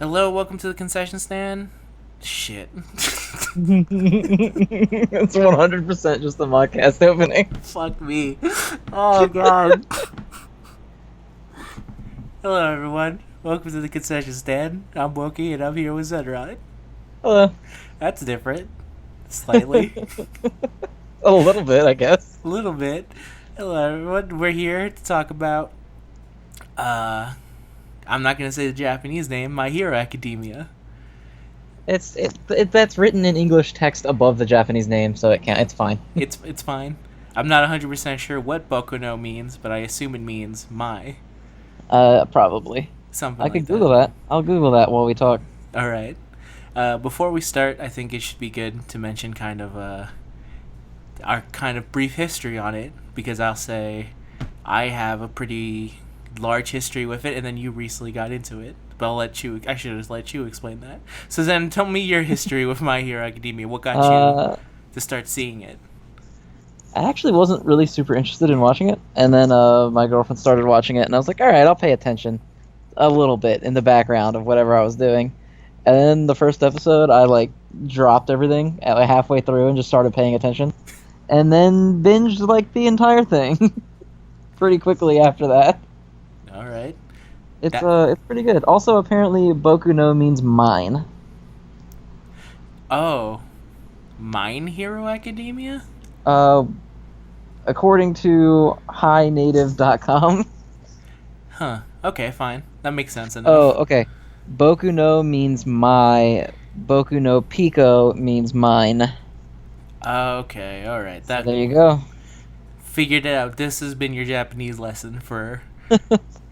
Hello, welcome to the concession stand. Shit. It's 100% just the podcast opening. Fuck me. Oh god. Hello, everyone. Welcome to the concession stand. I'm Boku, and I'm here with Zedrod. Uh, That's different. Slightly. a little bit, I guess. A little bit. Hello, everyone. We're here to talk about, uh, I'm not gonna say the Japanese name, My Hero Academia. That's written in English text above the Japanese name, so it can't. It's fine. It's fine. I'm not 100% sure what Boku no means, but I assume it means my. Probably. Something I like could that. Google that. I'll Google that while we talk. All right. Before we start, I think it should be good to mention our kind of brief history on it, because I'll say I have a pretty large history with it, and then you recently got into it. But I should just let you explain that. So then, tell me your history with My Hero Academia. What got you Uh, to start seeing it? I actually wasn't really super interested in watching it, and then my girlfriend started watching it, and I was like, all right, I'll pay attention a little bit in the background of whatever I was doing. And then the first episode, I like dropped everything at like halfway through and just started paying attention, and then binged like the entire thing pretty quickly after that. All right. It's That. it's pretty good. Also, apparently, Boku no means mine. Oh, Mine Hero Academia. Uh, according to HiNative.com. Huh. Okay, fine. That makes sense Oh, enough. okay. Boku no means my. Boku no Pico means mine. Okay. All right. So That there you go. figured it out. This has been your Japanese lesson for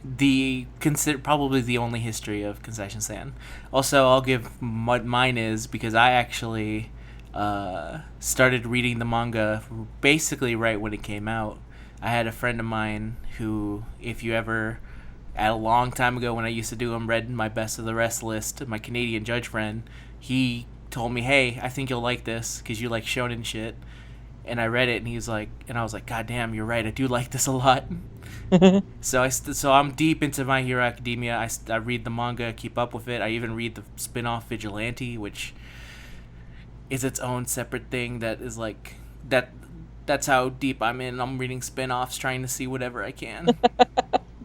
the consider probably the only history of concession stand. Also, I'll give what mine is because I actually started reading the manga basically right when it came out. I had a friend of mine who, if you ever, at a long time ago when I used to do them, read my best of the rest list, my Canadian judge friend, he told me, "Hey, I think you'll like this because you like shonen shit." And I read it, and I was like, "God damn, you're right. I do like this a lot." So I'm deep into My Hero Academia. I read the manga, keep up with it. I even read the spin-off Vigilante, which is its own separate thing that is like that. That's how deep I'm in. I'm reading spin-offs, trying to see whatever I can.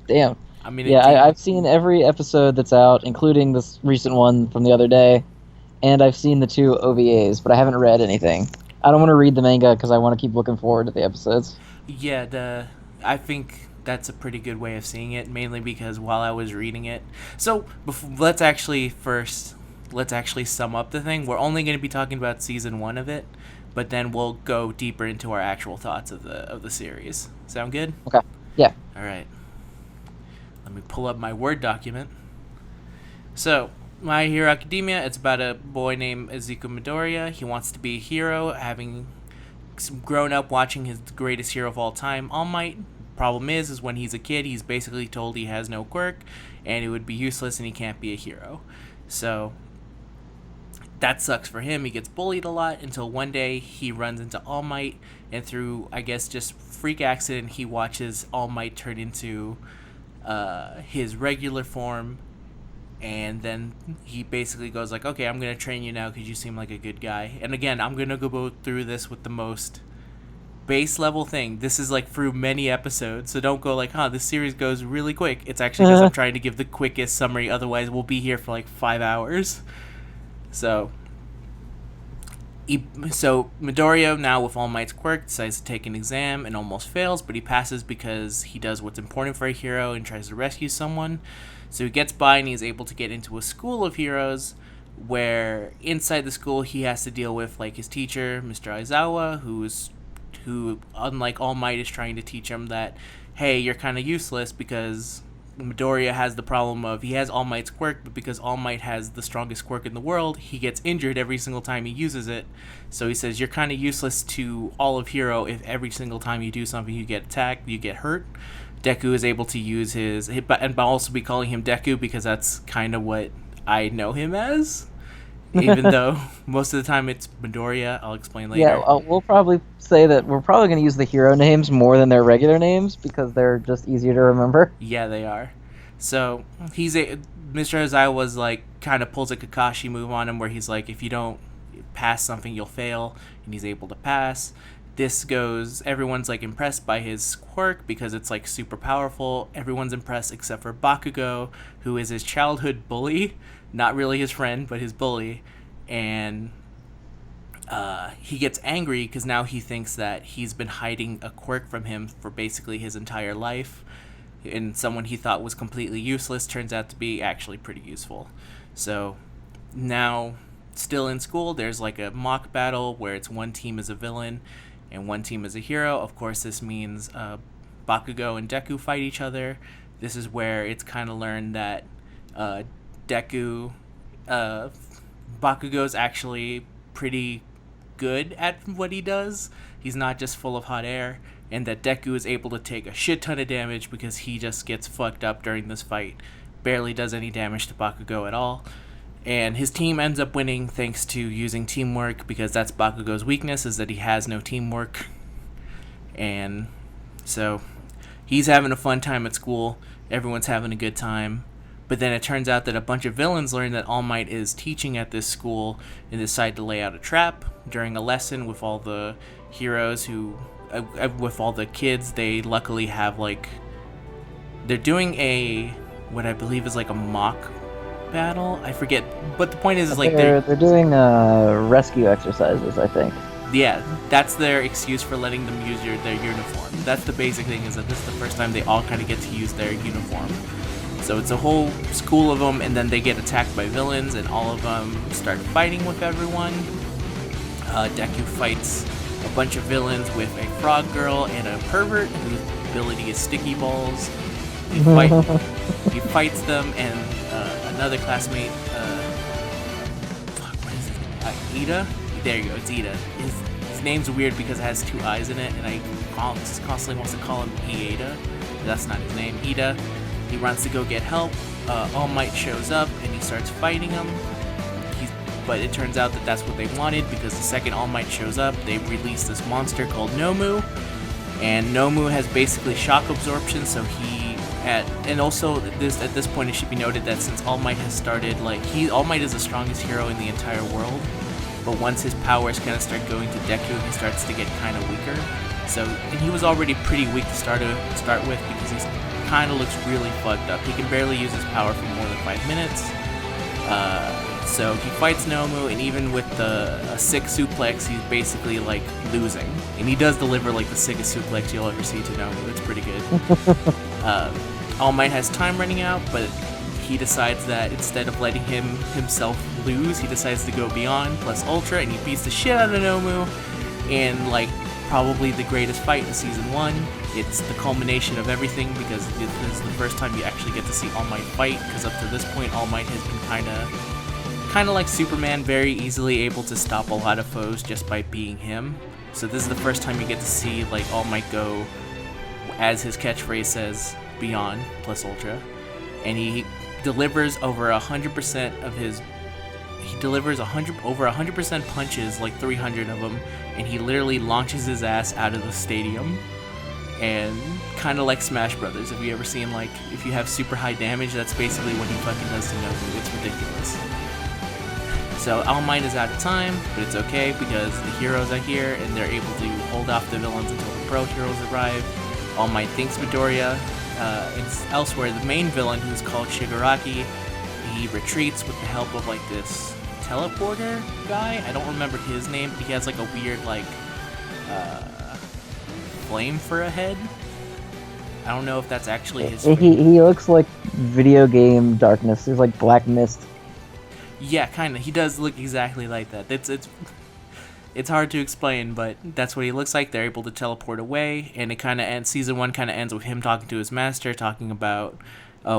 Damn. I'm in it Yeah, deep. I've seen every episode that's out, including this recent one from the other day, and I've seen the two OVAs, but I haven't read anything. I don't want to read the manga because I want to keep looking forward to the episodes. Yeah, I think that's a pretty good way of seeing it, mainly because while I was reading it. So let's actually sum up the thing. We're only going to be talking about season 1 of it, but then we'll go deeper into our actual thoughts of the series. Sound good? Okay. Yeah. All right. Let me pull up my Word document. So, My Hero Academia, it's about a boy named Izuku Midoriya. He wants to be a hero, having grown up watching his greatest hero of all time, All Might. Problem is when he's a kid, he's basically told he has no quirk, and it would be useless, and he can't be a hero. So that sucks for him. He gets bullied a lot until one day he runs into All Might, and through, I guess, just freak accident, he watches All Might turn into his regular form, and then he basically goes like, okay, I'm gonna train you now because you seem like a good guy. And again, I'm gonna go through this with the most base level thing. This is like through many episodes, so don't go like, this series goes really quick. It's actually because I'm trying to give the quickest summary, otherwise we'll be here for like 5 hours. So Midoriya, now with All Might's quirk, decides to take an exam and almost fails, but he passes because he does what's important for a hero and tries to rescue someone. So he gets by and he's able to get into a school of heroes where inside the school he has to deal with like his teacher, Mr. Aizawa, who unlike All Might is trying to teach him that, hey, you're kind of useless because Midoriya has the problem of he has All Might's quirk, but because All Might has the strongest quirk in the world, he gets injured every single time he uses it. So he says, you're kind of useless to all of Hero if every single time you do something you get attacked, you get hurt. Deku is able to use his, and I'll also be calling him Deku because that's kind of what I know him as. Even though most of the time it's Midoriya, I'll explain later. Yeah, we'll probably say that we're probably going to use the hero names more than their regular names because they're just easier to remember. Yeah, they are. So Mr. Ozawa like kind of pulls a Kakashi move on him, where he's like, if you don't pass something, you'll fail, and he's able to pass. Everyone's like impressed by his quirk because it's like super powerful. Everyone's impressed except for Bakugo, who is his childhood bully, not really his friend, but his bully, and he gets angry because now he thinks that he's been hiding a quirk from him for basically his entire life, and someone he thought was completely useless turns out to be actually pretty useful. So now, still in school, there's like a mock battle where it's one team is a villain and one team is a hero. Of course, this means Bakugo and Deku fight each other. This is where it's kind of learned that Bakugo's actually pretty good at what he does. He's not just full of hot air, and that Deku is able to take a shit ton of damage because he just gets fucked up during this fight. Barely does any damage to Bakugo at all. And his team ends up winning thanks to using teamwork, because that's Bakugo's weakness, is that he has no teamwork. And so he's having a fun time at school. Everyone's having a good time. But then it turns out that a bunch of villains learn that All Might is teaching at this school and decide to lay out a trap during a lesson with all the heroes with all the kids. They luckily have they're doing what I believe is like a mock battle. I forget, but the point is like they're doing rescue exercises, I think. Yeah, that's their excuse for letting them use their uniform. That's the basic thing, is that this is the first time they all kind of get to use their uniform. So it's a whole school of them, and then they get attacked by villains, and all of them start fighting with everyone. Deku fights a bunch of villains with a frog girl and a pervert whose ability is sticky balls. He fights them, and another classmate, what is his name? Ida? There you go, it's Ida. His name's weird because it has two eyes in it, and I constantly wants to call him Iida. That's not his name. Ida. He runs to go get help. All Might shows up, and he starts fighting him. But it turns out that that's what they wanted, because the second All Might shows up, they release this monster called Nomu. And Nomu has basically shock absorption, so and also at this point it should be noted that since All Might has started, All Might is the strongest hero in the entire world, but once his powers kind of start going to Deku, he starts to get kind of weaker. And he was already pretty weak to start with, because he kind of looks really fucked up. He can barely use his power for more than 5 minutes. So he fights Nomu, and even with a sick suplex, he's basically losing. And he does deliver the sickest suplex you'll ever see to Nomu. It's pretty good. All Might has time running out, but he decides that instead of letting himself lose, he decides to go beyond plus Ultra, and he beats the shit out of Nomu in probably the greatest fight in season 1. It's the culmination of everything, because this is the first time you actually get to see All Might fight, because up to this point All Might has been kind of like Superman, very easily able to stop a lot of foes just by being him. So this is the first time you get to see All Might go, as his catchphrase says, beyond plus Ultra, and he delivers over 100% of his. He delivers over 100% punches, 300 of them, and he literally launches his ass out of the stadium. And kind of like Smash Brothers, have you ever seen if you have super high damage, that's basically what he fucking does to Nobu. It's ridiculous. So All Might is out of time, but it's okay because the heroes are here and they're able to hold off the villains until the pro heroes arrive. All Might thanks Midoriya. Elsewhere, the main villain, who's called Shigaraki, he retreats with the help of this teleporter guy. I don't remember his name, but he has a weird flame for a head. I don't know if that's actually his. He looks like video game darkness. He's like black mist. Yeah, kind of. He does look exactly like that. It's hard to explain, but that's what he looks like. They're able to teleport away, and it kind of ends. Season 1 kind of ends with him talking to his master, talking about,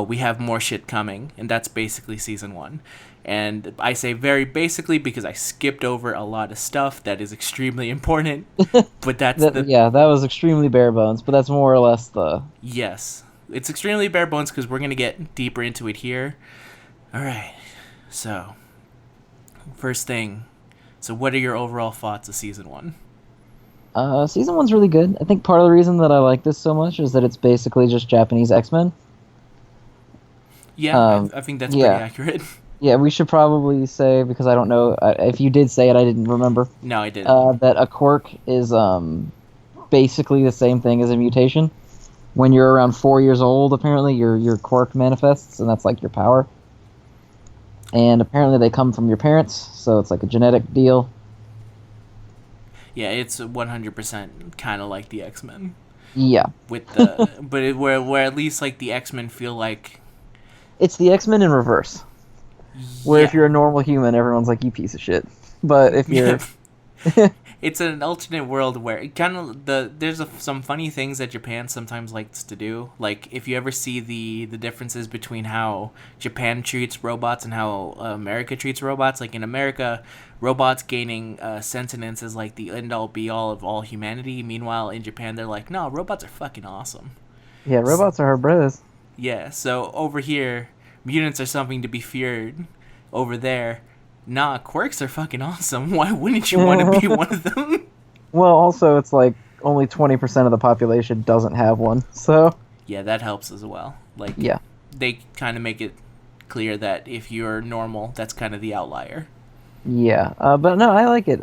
we have more shit coming, and that's basically season 1. And I say very basically because I skipped over a lot of stuff that is extremely important, but that was extremely bare bones, but that's more or less the... Yes. It's extremely bare bones because we're going to get deeper into it here. All right. So, first thing, what are your overall thoughts of season 1? Season 1's really good. I think part of the reason that I like this so much is that it's basically just Japanese X-Men. Yeah, I think that's pretty Yeah, accurate. yeah. We should probably say, because I don't know if you did say it, I didn't remember. No, I didn't. That a quirk is basically the same thing as a mutation. When you're around 4 years old, apparently your quirk manifests, and that's like your power. And apparently they come from your parents, so it's like a genetic deal. Yeah, it's 100% kind of like the X-Men Yeah, with the but where at least like the X-Men feel like it's the X-Men in reverse. Where yeah. if you're a normal human, everyone's like, you piece of shit. But if you're It's an alternate world where it kind of there's some funny things that Japan sometimes likes to do. Like if you ever see the differences between how Japan treats robots and how America treats robots. Like in America, robots gaining sentience is like the end all be all of all humanity. Meanwhile, in Japan, they're like, no, robots are fucking awesome. yeah, robots are our brothers. Yeah. So over here, mutants are something to be feared. Over there, nah, quirks are fucking awesome. Why wouldn't you want to be one of them? Well, also it's like only 20% of the population doesn't have one, so Yeah, that helps as well. Like, yeah. they kind of make it clear that if you're normal, that's kind of the outlier. Yeah, but no, I like it.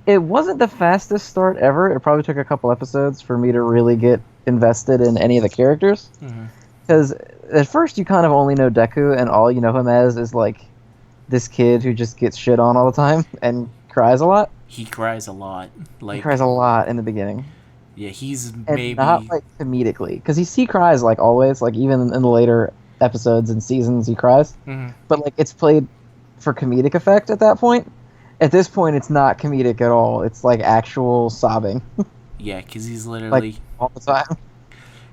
It wasn't the fastest start ever. It probably took a couple episodes for me to really get invested in any of the characters. Mm-hmm. Because at first you kind of only know Deku, and all you know him as is like this kid who just gets shit on all the time and cries a lot. He cries a lot. Like, He cries a lot in the beginning, yeah, he's and maybe not like comedically. Because he cries like always, like even in the later episodes and seasons he cries. Mhm. But like it's played for comedic effect at that point. At this point, it's not comedic at all. It's like actual sobbing, yeah, because he's like literally all the time.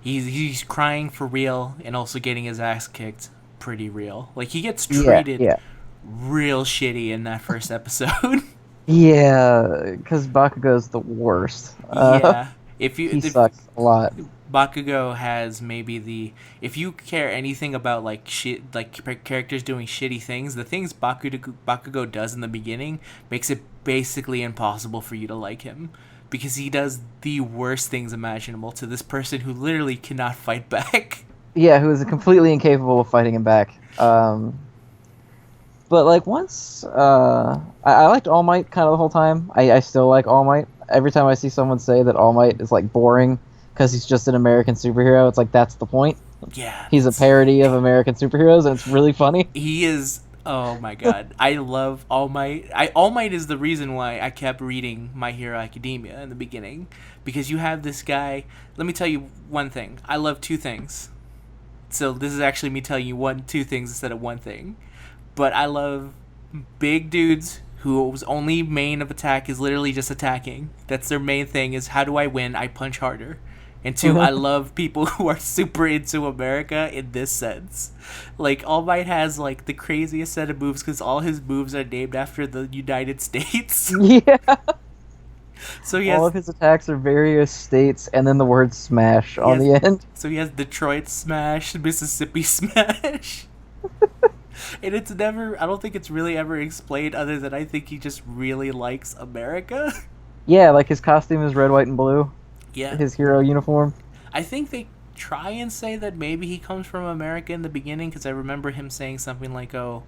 he's crying for real and also getting his ass kicked pretty real. Like he gets Yeah, treated yeah, real shitty in that first episode. yeah. Because Bakugo's the worst. Yeah, if you He sucks a lot. Bakugo has maybe the if you care anything about like shit like characters doing shitty things, the things Bakugo does in the beginning makes it basically impossible for you to like him because he does the worst things imaginable to this person who literally cannot fight back. Yeah, who is completely incapable of fighting him back. But like once, I liked All Might kind of the whole time. I still like All Might. Every time I see someone say that All Might is like boring because he's just an American superhero, it's like that's the point. Yeah, He's a parody of American superheroes, and it's really funny. he is. Oh my god, I love All Might. All Might is the reason why I kept reading My Hero Academia in the beginning because you have this guy. Let me tell you one thing. I love two things. So this is actually me telling you two things instead of one thing. But I love big dudes whose only main of attack is literally just attacking. That's their main thing is how do I win? I punch harder. And two, I love people who are super into America in this sense. Like, All Might has, like, the craziest set of moves because all his moves are named after the United States. Yeah. So he All of has, his attacks are various states, and then the word "smash" on has- the end. so he has Detroit Smash, Mississippi Smash. And it's never, I don't think it's really ever explained other than I think he just really likes America. Yeah, like his costume is red, white, and blue. Yeah. His hero uniform. I think they try and say that maybe he comes from America in the beginning because I remember him saying something like, "Oh,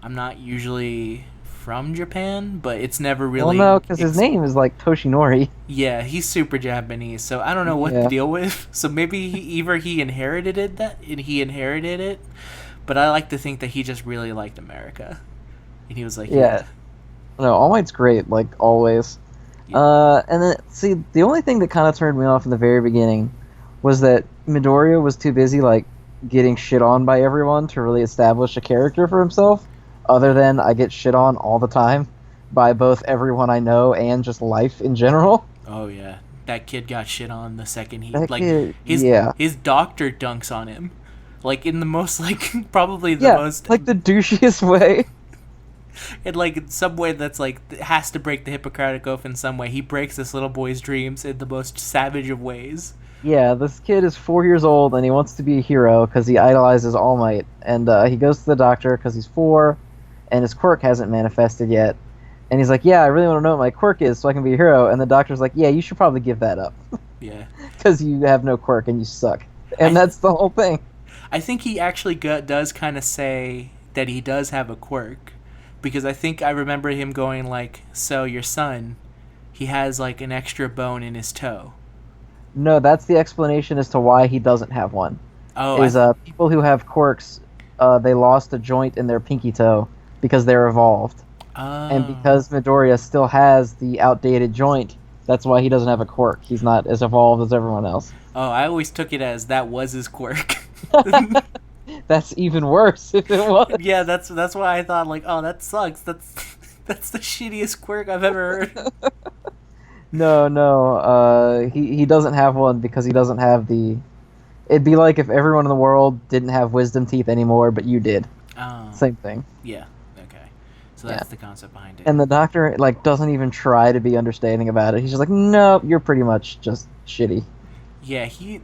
I'm not usually from Japan," but it's never really. Well, no, because his name is like Toshinori. Yeah, he's super Japanese, so I don't know what Yeah. to deal with. So maybe either he inherited it, but I like to think that he just really liked America, and he was like, Yeah. No, All Might's great, like always. Yeah. And then see, the only thing that kind of turned me off in the very beginning was that Midoriya was too busy like getting shit on by everyone to really establish a character for himself. Other than I get shit on all the time by both everyone I know and just life in general. Oh yeah, that kid got shit on the second he That like kid- his yeah. his doctor dunks on him, like in the most like probably the Yeah, most like the douchiest way. in like some way that's like has to break the Hippocratic Oath in some way. He breaks this little boy's dreams in the most savage of ways. Yeah, this kid is 4 years old and he wants to be a hero because he idolizes All Might. And he goes to the doctor because he's 4 and his quirk hasn't manifested yet. And he's like, yeah, I really want to know what my quirk is so I can be a hero. And the doctor's like, yeah, you should probably give that up Yeah, because you have no quirk and you suck. And that's the whole thing. I think he actually does kind of say that he does have a quirk, because I think I remember him going like, "So your son, he has like an extra bone in his toe." No, that's the explanation as to why he doesn't have one. Oh, Is people who have quirks, they lost a joint in their pinky toe because they're evolved, and oh, because Midoriya still has the outdated joint, that's why he doesn't have a quirk. He's not as evolved as everyone else. oh, I always took it as that was his quirk. That's even worse if it was. Yeah, that's why I thought like, oh, that sucks. That's the shittiest quirk I've ever heard. No. He doesn't have one because he doesn't have the. It'd be like if everyone in the world didn't have wisdom teeth anymore, but you did. Oh, Same thing. yeah, okay. So that's the concept behind it. And the doctor like doesn't even try to be understanding about it. He's just like, no, you're pretty much just shitty. Yeah, he.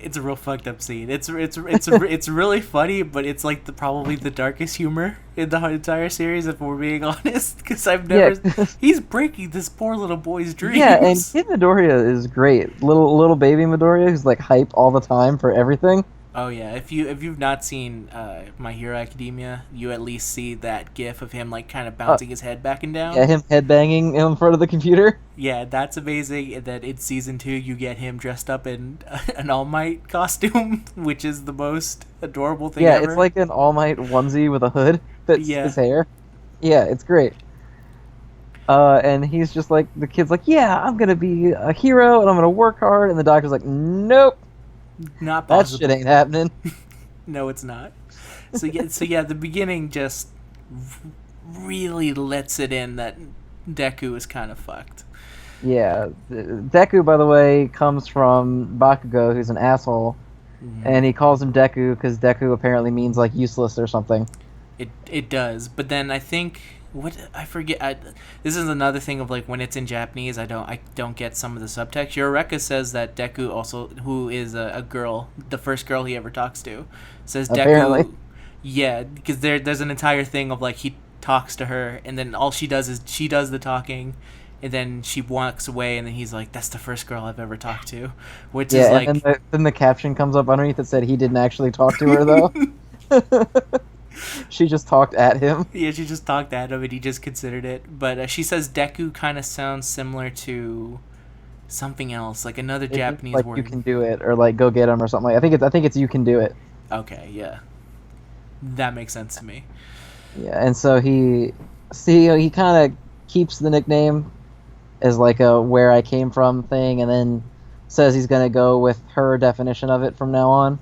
It's a real fucked up scene. It's really funny, but it's like probably the darkest humor in the entire series, if we're being honest. Because I've never. Yeah. He's breaking this poor little boy's dreams. Yeah, and Kid Midoriya is great. Little baby Midoriya who's like hype all the time for everything. Oh yeah, if you've not seen My Hero Academia, you at least see that gif of him like kind of bouncing his head back and down. Yeah, him headbanging in front of the computer. Yeah, that's amazing. And then in season 2, you get him dressed up in an All Might costume, which is the most adorable thing ever. Yeah, it's like an All Might onesie with a hood that's his hair. Yeah, it's great. And he's just like, the kid's like, yeah, I'm gonna be a hero and I'm gonna work hard, and the doctor's like, nope, Not that possible. shit ain't happening. No, it's not. So yeah, the beginning just really lets it in that Deku is kind of fucked. Yeah, Deku, by the way, comes from Bakugo, who's an asshole, and he calls him Deku because Deku apparently means like useless or something. It does, but then I think I forget. This is another thing of like when it's in Japanese, I don't get some of the subtext. Eureka says that Deku also, who is a girl, the first girl he ever talks to, says Apparently. Deku. Yeah, because there's an entire thing of like he talks to her, and then all she does is she does the talking, and then she walks away, and then he's like, "That's the first girl I've ever talked to," which is like. And then the caption comes up underneath that said he didn't actually talk to her though. She just talked at him. Yeah, she just talked at him, and he just considered it. But she says Deku kind of sounds similar to something else, like another Japanese like word. you can do it, or like go get him, or something. I think it's you can do it. Okay, yeah, that makes sense to me. Yeah, and so he kind of keeps the nickname as like a where I came from thing, and then says he's gonna go with her definition of it from now on.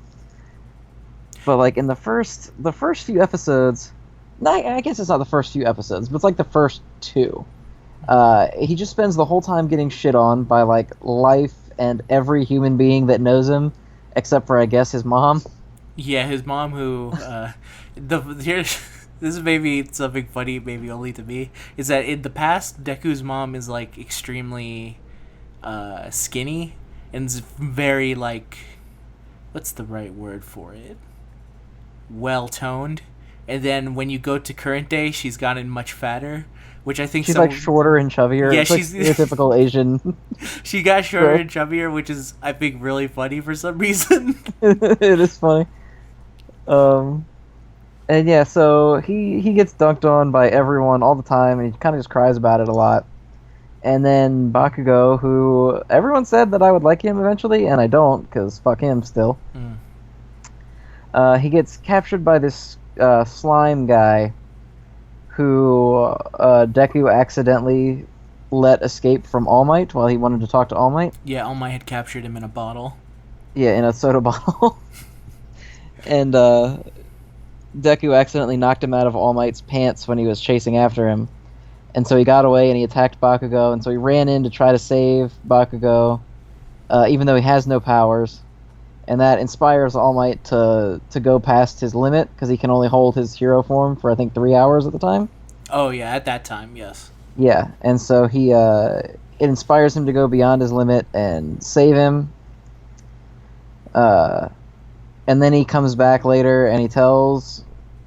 But like in the first few episodes, I guess it's not the first few episodes, but it's like the first 2. He just spends the whole time getting shit on by like life and every human being that knows him, except for I guess his mom. Yeah, his mom, who this is maybe something funny, maybe only to me, is that in the past Deku's mom is like extremely skinny and is very like, what's the right word for it? Well toned, and then when you go to current day, she's gotten much fatter, which I think she's like shorter and chubbier. Yeah, it's she's like typical Asian. She got shorter and chubbier, which is I think really funny for some reason. It is funny. And yeah, so he gets dunked on by everyone all the time, and he kind of just cries about it a lot. And then Bakugo, who everyone said that I would like him eventually, and I don't, because fuck him still. He gets captured by this slime guy who Deku accidentally let escape from All Might while he wanted to talk to All Might. Yeah, All Might had captured him in a bottle. Yeah, in a soda bottle. And Deku accidentally knocked him out of All Might's pants when he was chasing after him. And so he got away and he attacked Bakugo, and so he ran in to try to save Bakugo, even though he has no powers. And that inspires All Might to go past his limit, because he can only hold his hero form for, I think, 3 hours at the time. Oh, yeah, at that time, yes. Yeah, and so it inspires him to go beyond his limit and save him. And then he comes back later and he tells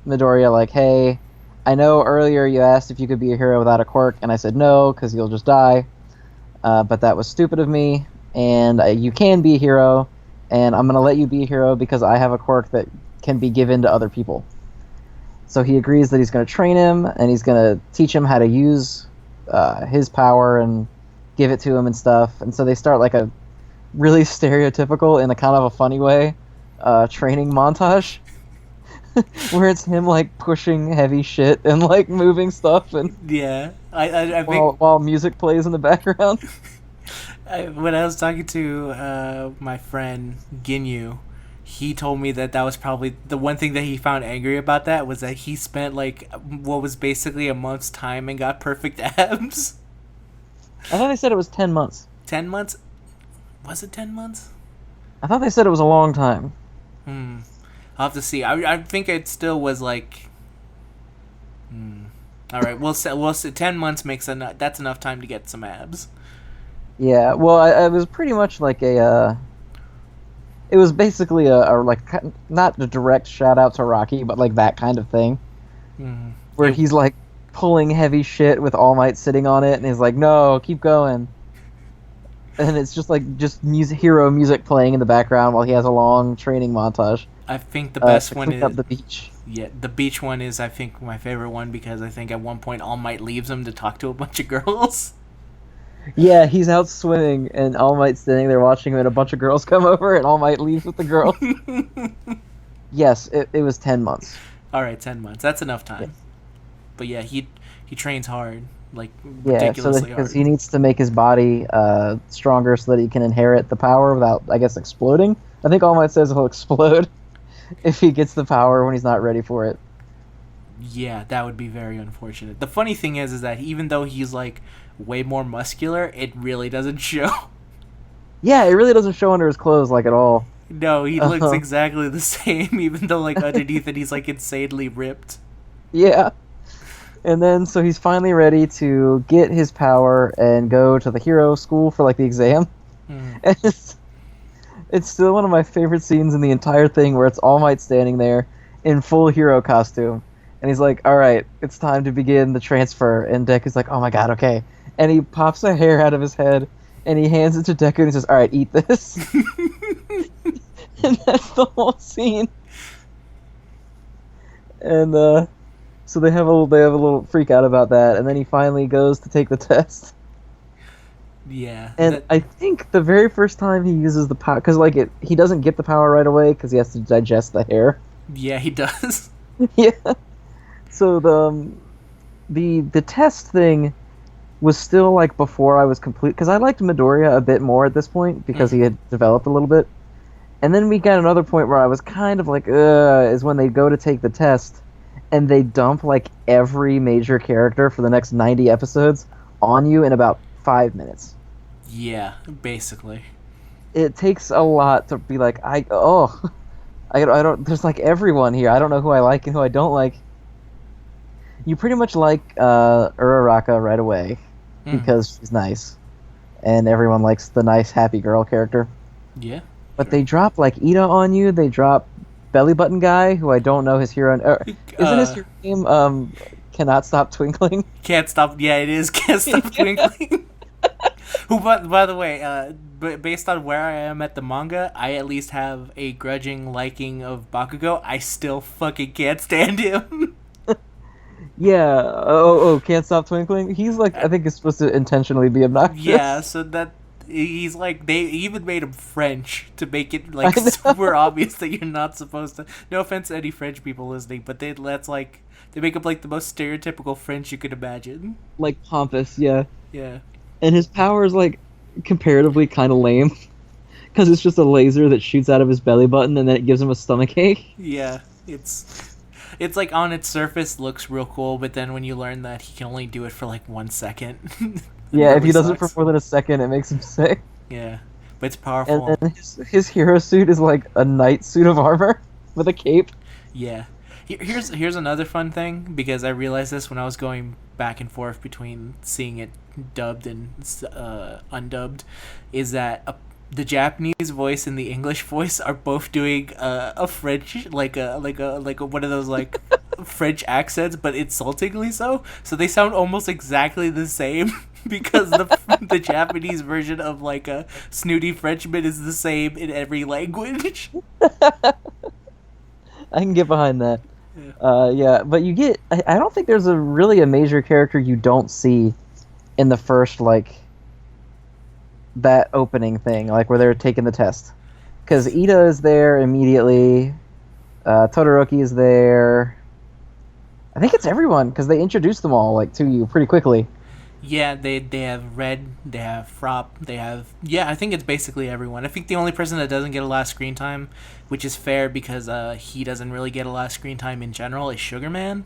Midoriya, like, hey, I know earlier you asked if you could be a hero without a quirk, and I said no, because you'll just die. But that was stupid of me, and you can be a hero. and I'm gonna let you be a hero because I have a quirk that can be given to other people. So he agrees that he's gonna train him, and he's gonna teach him how to use his power and give it to him and stuff. And so they start like a really stereotypical, in a kind of a funny way, training montage where it's him like pushing heavy shit and like moving stuff, and Yeah, I think while music plays in the background. when I was talking to my friend Ginyu, he told me that was probably the one thing that he found angry about. That was that he spent like what was basically a month's time and got perfect abs. I thought they said it was 10 months. 10 months? Was it 10 months? I thought they said it was a long time. I'll have to see. I think it still was like. All right, we'll say 10 months makes enough. That's enough time to get some abs. Yeah, well, I was pretty much like a. It was basically a like not a direct shout out to Rocky, but like that kind of thing, where he's like pulling heavy shit with All Might sitting on it, and he's like, "No, keep going." And it's just hero music playing in the background while he has a long training montage. I think the best one is up the beach. Yeah, the beach one is I think my favorite one because I think at one point All Might leaves him to talk to a bunch of girls. Yeah, he's out swimming, and All Might's standing there watching him, and a bunch of girls come over, and All Might leaves with the girl. Yes, it was 10 months. All right, 10 months. That's enough time. Yes. But yeah, he trains hard, like Yeah, ridiculously because hard. he needs to make his body stronger so that he can inherit the power without, I guess, exploding. I think All Might says he'll explode if he gets the power when he's not ready for it. Yeah, that would be very unfortunate. The funny thing is that even though he's like way more muscular, it really doesn't show. Yeah, it really doesn't show under his clothes like at all. No, he looks exactly the same, even though like underneath it he's like insanely ripped. Yeah. And then so he's finally ready to get his power and go to the hero school for like the exam. And it's still one of my favorite scenes in the entire thing, where it's All Might standing there in full hero costume. And he's like, "All right, it's time to begin the transfer." And Deku is like, "Oh my god, okay." And he pops a hair out of his head, and he hands it to Deku, and he says, "All right, eat this." And that's the whole scene. And so they have a little freak out about that, and then he finally goes to take the test. Yeah. And I think the very first time he uses the power, because like he doesn't get the power right away because he has to digest the hair. Yeah, he does. Yeah. So the test thing was still like before I was complete, because I liked Midoriya a bit more at this point because he had developed a little bit. And then we got another point where I was kind of like, is when they go to take the test and they dump like every major character for the next 90 episodes on you in about 5 minutes. Yeah, basically. It takes a lot to be like, I don't, there's like everyone here. I don't know who I like and who I don't like. You pretty much like Uraraka right away because she's nice, and everyone likes the nice happy girl character. Yeah. But they drop like Ida on you. They drop Belly Button Guy, who I don't know his hero. Isn't his hero name Cannot Stop Twinkling? Can't stop. Yeah, it is. Can't stop twinkling. Who, by the way, based on where I am at the manga, I at least have a grudging liking of Bakugo. I still fucking can't stand him. Yeah. Oh, Can't Stop Twinkling. He's like, I think he's supposed to intentionally be obnoxious. Yeah. So that. He's like, they even made him French to make it like super obvious that you're not supposed to. No offense to any French people listening, but they make up like the most stereotypical French you could imagine. Like pompous, yeah. Yeah. And his power is like comparatively kind of lame, because it's just a laser that shoots out of his belly button and then it gives him a stomach ache. Yeah, it's like on its surface looks real cool, but then when you learn that he can only do it for like 1 second. Yeah, if he does it for more than a second, it makes him sick. Yeah, but it's powerful. And then his hero suit is like a knight suit of armor with a cape. Yeah. Here's another fun thing, because I realized this when I was going back and forth between seeing it dubbed and undubbed, is that the Japanese voice and the English voice are both doing a French, like a one of those like French accents, but insultingly so. So they sound almost exactly the same because the Japanese version of like a snooty Frenchman is the same in every language. I can get behind that. Yeah. Yeah, but you get. I don't think there's really a major character you don't see in the first like that opening thing, like where they're taking the test. Because Ida is there immediately. Todoroki is there. I think it's everyone because they introduce them all like to you pretty quickly. Yeah, they have Red, they have Frop, they have I think it's basically everyone. I think the only person that doesn't get a lot of screen time, which is fair because he doesn't really get a lot of screen time in general, is Sugar Man.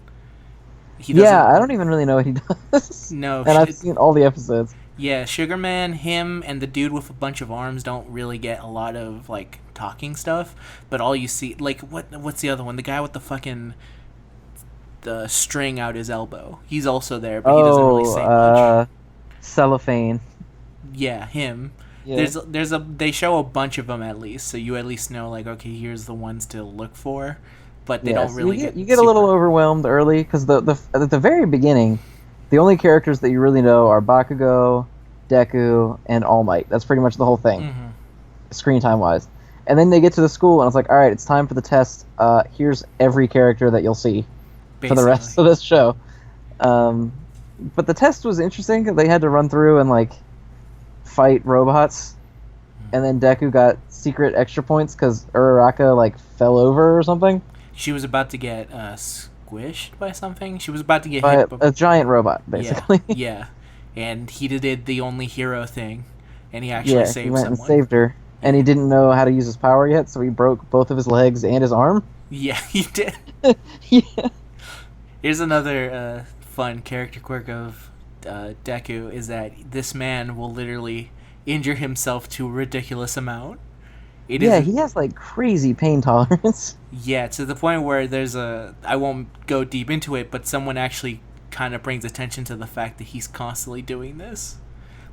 He Yeah, doesn't. I don't even really know what he does, No, and I've seen all the episodes. yeah, Sugar Man, him, and the dude with a bunch of arms don't really get a lot of like talking stuff. But all you see, like what's the other one? The guy with the fucking the string out his elbow. He's also there, but he doesn't really Oh, say much. Cellophane. Yeah, him. Yeah. They show a bunch of them at least, so you at least know like okay, here's the ones to look for, but they Yeah, don't so really you get a little overwhelmed early because at the very beginning, the only characters that you really know are Bakugo, Deku, and All Might. That's pretty much the whole thing, Hmm. screen time wise. And then they get to the school, and it's like, all right, it's time for the test. Here's every character that you'll see for the rest of this show. But the test was interesting. They had to run through and like fight robots, and then Deku got secret extra points because Uraraka like fell over or something She was about to get squished by something. She was about to get by hit. a giant robot, Yeah, basically. yeah, and he did the only hero thing, and he actually Yeah, he saved went and someone. saved her, and he didn't know how to use his power yet, so he broke both of his legs and his arm. Yeah, he did. Yeah. Here's another fun character quirk of Deku is that this man will literally injure himself to a ridiculous amount. It Yeah, is he has like crazy pain tolerance. yeah, to the point where there's a I won't go deep into it, but someone actually kind of brings attention to the fact that he's constantly doing this.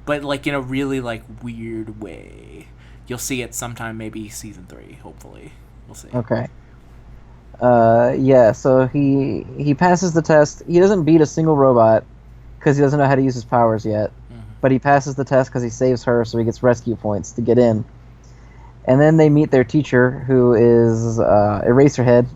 But like in a really like weird way. You'll see it sometime maybe season 3, hopefully. We'll see. Okay. Yeah, so he passes the test. He doesn't beat a single robot because he doesn't know how to use his powers yet. Hmm. But he passes the test because he saves her, so he gets rescue points to get in. And then they meet their teacher, who is Eraserhead,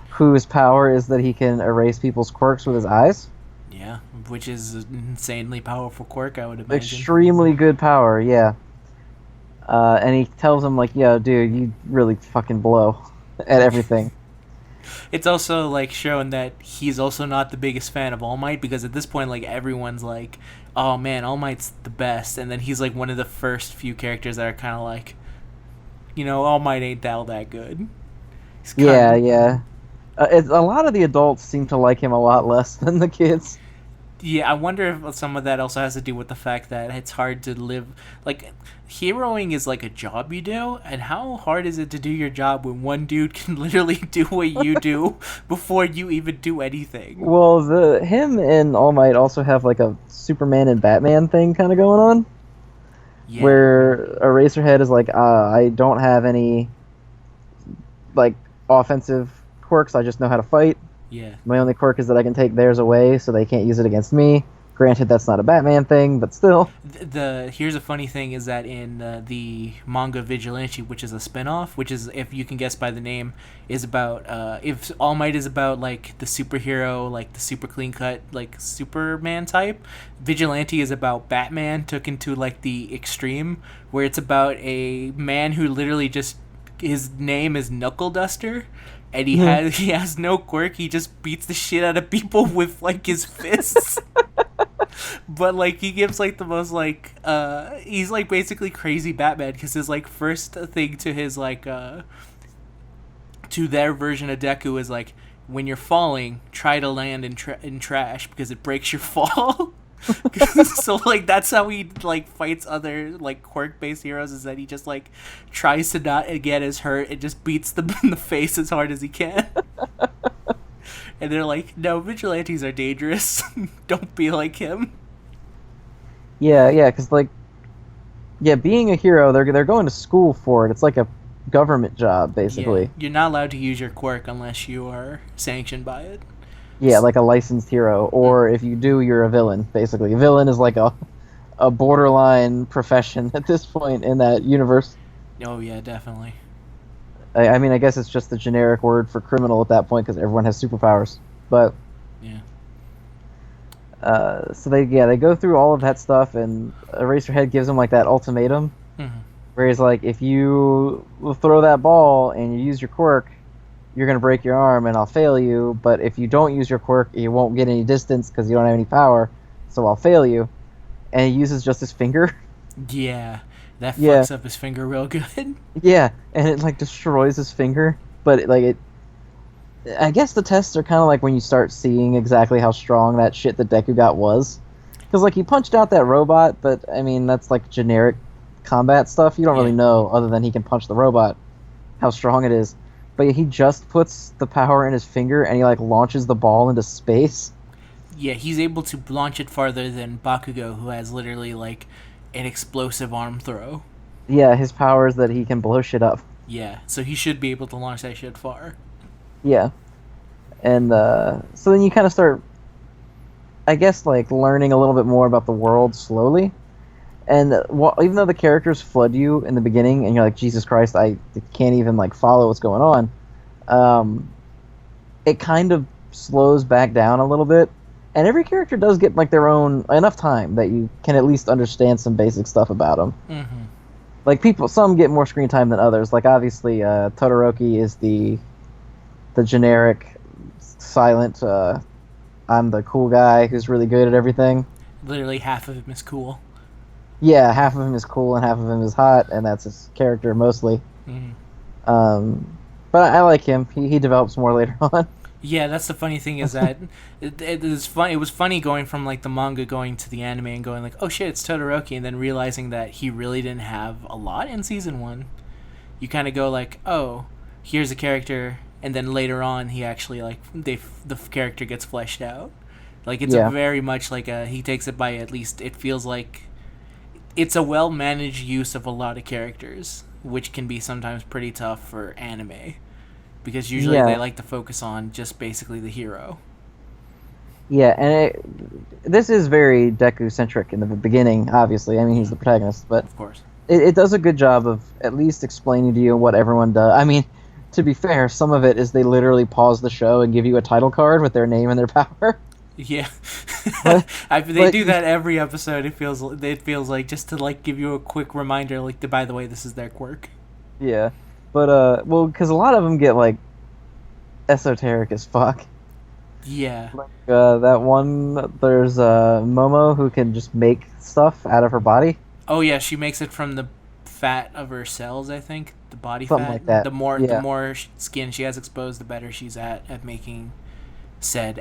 whose power is that he can erase people's quirks with his eyes. Yeah, which is an insanely powerful quirk, I would imagine. Extremely good power, yeah. And he tells him, like, yo, dude, you really fucking blow at everything. It's also like shown that he's also not the biggest fan of All Might because at this point, like everyone's like, "Oh man, All Might's the best," and then he's like one of the first few characters that are kind of like, All Might ain't that good. He's Yeah, yeah. A lot of the adults seem to like him a lot less than the kids. Yeah, I wonder if some of that also has to do with the fact that it's hard to live. Like, heroing is like a job you do, and how hard is it to do your job when one dude can literally do what you do before you even do anything? Well, him and All Might also have like a Superman and Batman thing kind of going on, Yeah. where Eraserhead is like, I don't have any like offensive quirks. I just know how to fight. Yeah. My only quirk is that I can take theirs away, so they can't use it against me. Granted, that's not a Batman thing, but still. Here's a funny thing is that in the manga Vigilante, which is a spin-off, which is, if you can guess by the name, is about if All Might is about like the superhero, like the super clean cut like Superman type, Vigilante is about Batman took into like the extreme, where it's about a man who literally just, his name is Knuckle Duster, and he has no quirk. He just beats the shit out of people with like his fists. But like he gives like the most like he's like basically crazy Batman because his like first thing to his like to their version of Deku is like, when you're falling, try to land in trash because it breaks your fall. So like that's how he like fights other like quirk based heroes, is that he just like tries to not get as hurt and just beats them in the face as hard as he can. And they're like, no, vigilantes are dangerous. Don't be like him. Yeah, yeah, because like Yeah, being a hero, they're going to school for it. It's like a government job, Yeah, basically. you're not allowed to use your quirk unless you are sanctioned by it. Yeah, like a licensed hero. Or if you do, you're a villain, basically. A villain is like a borderline profession at this point in that universe. Oh yeah, definitely. I mean, I guess it's just the generic word for criminal at that point because everyone has superpowers. But Yeah. so they go through all of that stuff, and Eraserhead gives them like that ultimatum Hmm. where he's like, if you throw that ball and you use your quirk, you're gonna break your arm, and I'll fail you. But if you don't use your quirk, you won't get any distance because you don't have any power, so I'll fail you. And he uses just his finger. Yeah, that Yeah, fucks up his finger real good. yeah, and it like destroys his finger. But I guess the tests are kind of like when you start seeing exactly how strong that shit that Deku got was. Because, like, he punched out that robot, but, I mean, that's, like, generic combat stuff. You don't really Yeah. know, other than he can punch the robot, how strong it is. But he just puts the power in his finger, and he, like, launches the ball into space. Yeah, he's able to launch it farther than Bakugo, who has literally like an explosive arm throw. Yeah, his power is that he can blow shit up. Yeah, so he should be able to launch that shit far. Yeah. And, so then you kind of start, I guess, like, learning a little bit more about the world slowly. And even though the characters flood you in the beginning, and you're like, Jesus Christ, I can't even like follow what's going on. It kind of slows back down a little bit, and every character does get like their own enough time that you can at least understand some basic stuff about them. Mm-hmm. Like some get more screen time than others. Like obviously, Todoroki is the generic silent. I'm the cool guy who's really good at everything. Literally half of him is cool. Yeah, half of him is cool and half of him is hot, and that's his character mostly. Mm-hmm. But I like him. He develops more later on. Yeah, that's the funny thing is that it is fun. It was funny going from like the manga going to the anime and going like, oh shit, it's Todoroki, and then realizing that he really didn't have a lot in season one. You kind of go like, oh, here's a character, and then later on he actually like the character gets fleshed out. Like it's a Yeah, very much like a he takes it by at least it feels like it's a well managed use of a lot of characters, which can be sometimes pretty tough for anime because usually they yeah, like to focus on just basically the hero. yeah. This is very Deku centric in the beginning. Obviously, I mean he's the protagonist, but Of course. it does a good job of at least explaining to you what everyone does. I mean, to be fair, some of it is they literally pause the show and give you a title card with their name and their power. Yeah, But, they but do that every episode. It feels like just to like give you a quick reminder, like by the way, this is their quirk. yeah, but well, because a lot of them get like esoteric as fuck. Yeah. Like that one, there's Momo who can just make stuff out of her body, Oh yeah, she makes it from the fat of her cells. I think the body something fat. like that. The Yeah, more skin she has exposed, the better she's at making said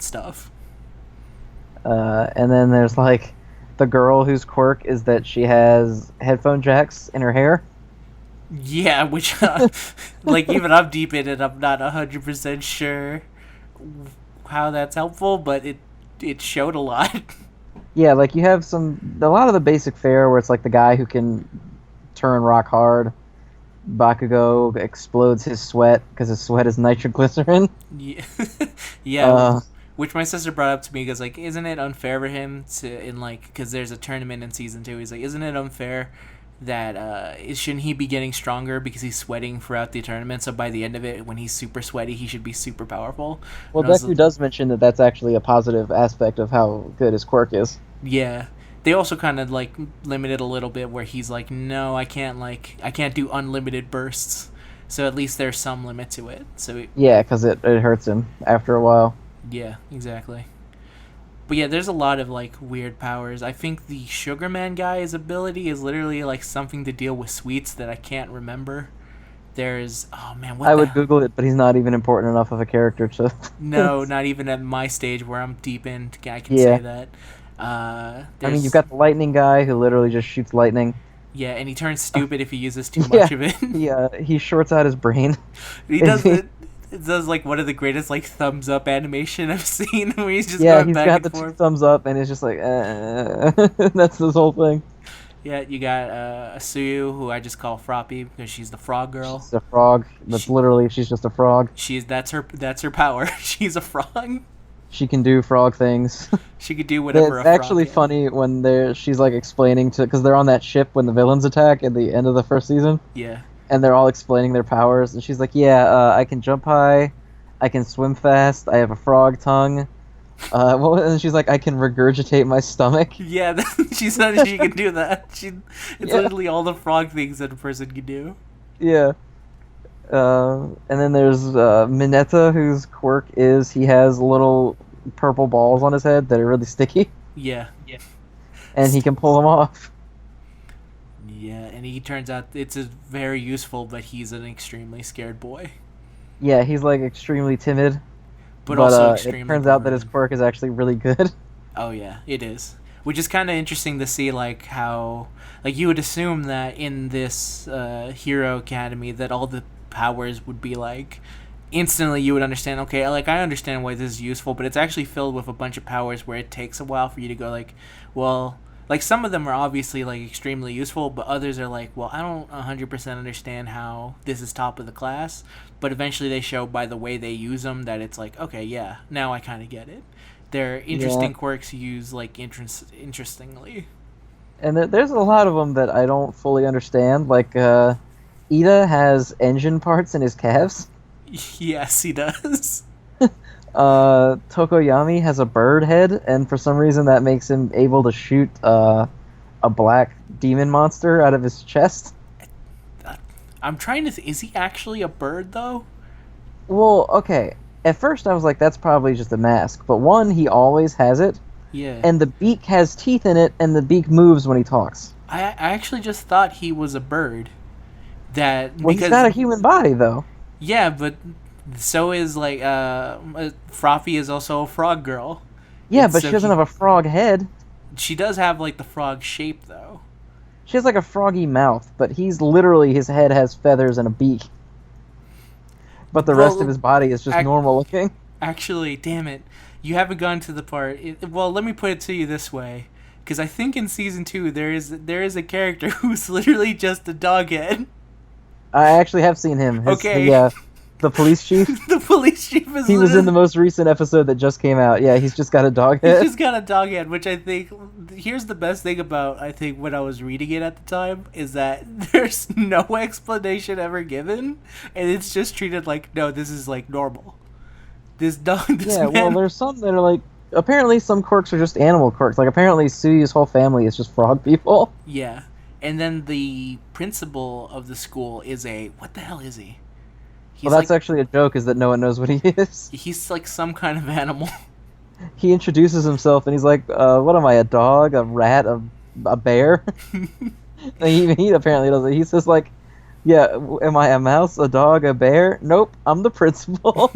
stuff. and then there's like the girl whose quirk is that she has headphone jacks in her hair. Yeah, which like even I'm deep in it. I'm not 100% sure how that's helpful, but it showed a lot. Yeah, like you have a lot of the basic fare where it's like the guy who can turn rock hard. Bakugo explodes his sweat because his sweat is nitroglycerin. Yeah, yeah. Uh, Which my sister brought up to me because like, isn't it unfair for him to in like because there's a tournament in season two. He's like, isn't it unfair that shouldn't he be getting stronger because he's sweating throughout the tournament? So by the end of it, when he's super sweaty, he should be super powerful. well, And I was Deku does mention that that's actually a positive aspect of how good his quirk is. yeah. They also kind of like limit it a little bit where he's like, no, I can't do unlimited bursts. So at least there's some limit to it. So Yeah, because it hurts him after a while. yeah, exactly. But yeah, there's a lot of like weird powers. I think the Sugar Man guy's ability is literally like something to deal with sweets that I can't remember. There's oh man, what I the would Google it, but he's not even important enough of a character to. no, not even at my stage where I'm deep in. I can Yeah. say that. I There's mean, you've got the lightning guy who literally just shoots lightning. yeah, and he turns stupid if he uses too Yeah, much of it. he shorts out his brain. He does it. It does like one of the greatest like thumbs up animation I've seen where he's just Yeah, going he's back got and the two forth. thumbs up, and it's just like, that's this whole thing. Yeah, you got Suyu, who I just call Froppy because she's the frog girl. She's a frog. That's She, literally she's just a frog. that's her power. She's a frog. She can do frog things. She could do whatever It's a frog actually can. funny when she's like explaining to because they're on that ship when the villains attack at the end of the first season, Yeah. and they're all explaining their powers, and she's like, "Yeah, I can jump high, I can swim fast, I have a frog tongue." And she's like, "I can regurgitate my stomach." Yeah, she said she can do that. It's Yeah, literally all the frog things that a person can do. yeah. And then there's Mineta, whose quirk is he has little purple balls on his head that are really sticky, Yeah. Yeah. and he can pull them off. Yeah, and he turns out it's very useful, but he's an extremely scared boy. Yeah, he's like extremely timid, But but also it extremely turns out that his boring. quirk is actually really good. Oh yeah, it is. Which is kind of interesting to see, like how, like you would assume that in this hero academy that all the powers would be like instantly you would understand. Okay, like I understand why this is useful, but it's actually filled with a bunch of powers where it takes a while for you to go like, well, like some of them are obviously like extremely useful, but others are like, well, I don't 100% understand how this is top of the class. But eventually they show by the way they use them that it's like, okay, yeah, now I kind of get it. They're Yeah, interesting quirks used like interestingly. and there's a lot of them that I don't fully understand. Like Ida has engine parts in his calves. Yes, he does. Tokoyami has a bird head, and for some reason that makes him able to shoot a black demon monster out of his chest. I'm trying to. Is he actually a bird though? Well, okay. At first I was like, that's probably just a mask. But one, he always has it, Yeah. and the beak has teeth in it, and the beak moves when he talks. I actually just thought he was a bird. That Well, he's because got a human body, though. yeah, but so is like Froppy is also a frog girl. Yeah, It's but she so doesn't he, have a frog head. she does have like the frog shape though. She has like a froggy mouth, but he's literally, his head has feathers and a beak. But the rest of Well, his body is just ac- normal looking. actually, damn it, you haven't gone to the part. Well, let me put it to you this way, because I think in season 2 there is a character who's literally just a dog head. I actually have seen him. Okay, The police chief. the police chief is He was in the literally. most recent episode that just came out. Yeah, he's just got a dog He's head. just got a dog head, which I think. Here's the best thing about I think when I was reading it at the time is that there's no explanation ever given, and it's just treated like no, this is like normal. This dog, this Yeah, well, man. there's some that are like. Apparently, some quirks are just animal quirks. Like, apparently, Suyu's whole family is just frog people. Yeah, and then the principal of the school is a what the hell is he? Well, He's that's like actually a joke, is that no one knows what he is. he's like some kind of animal. He introduces himself and he's like, "What am I? A dog? A rat? A bear?" And he apparently doesn't. He says like, "Yeah, am I a mouse? A dog? A bear? Nope, I'm the principal."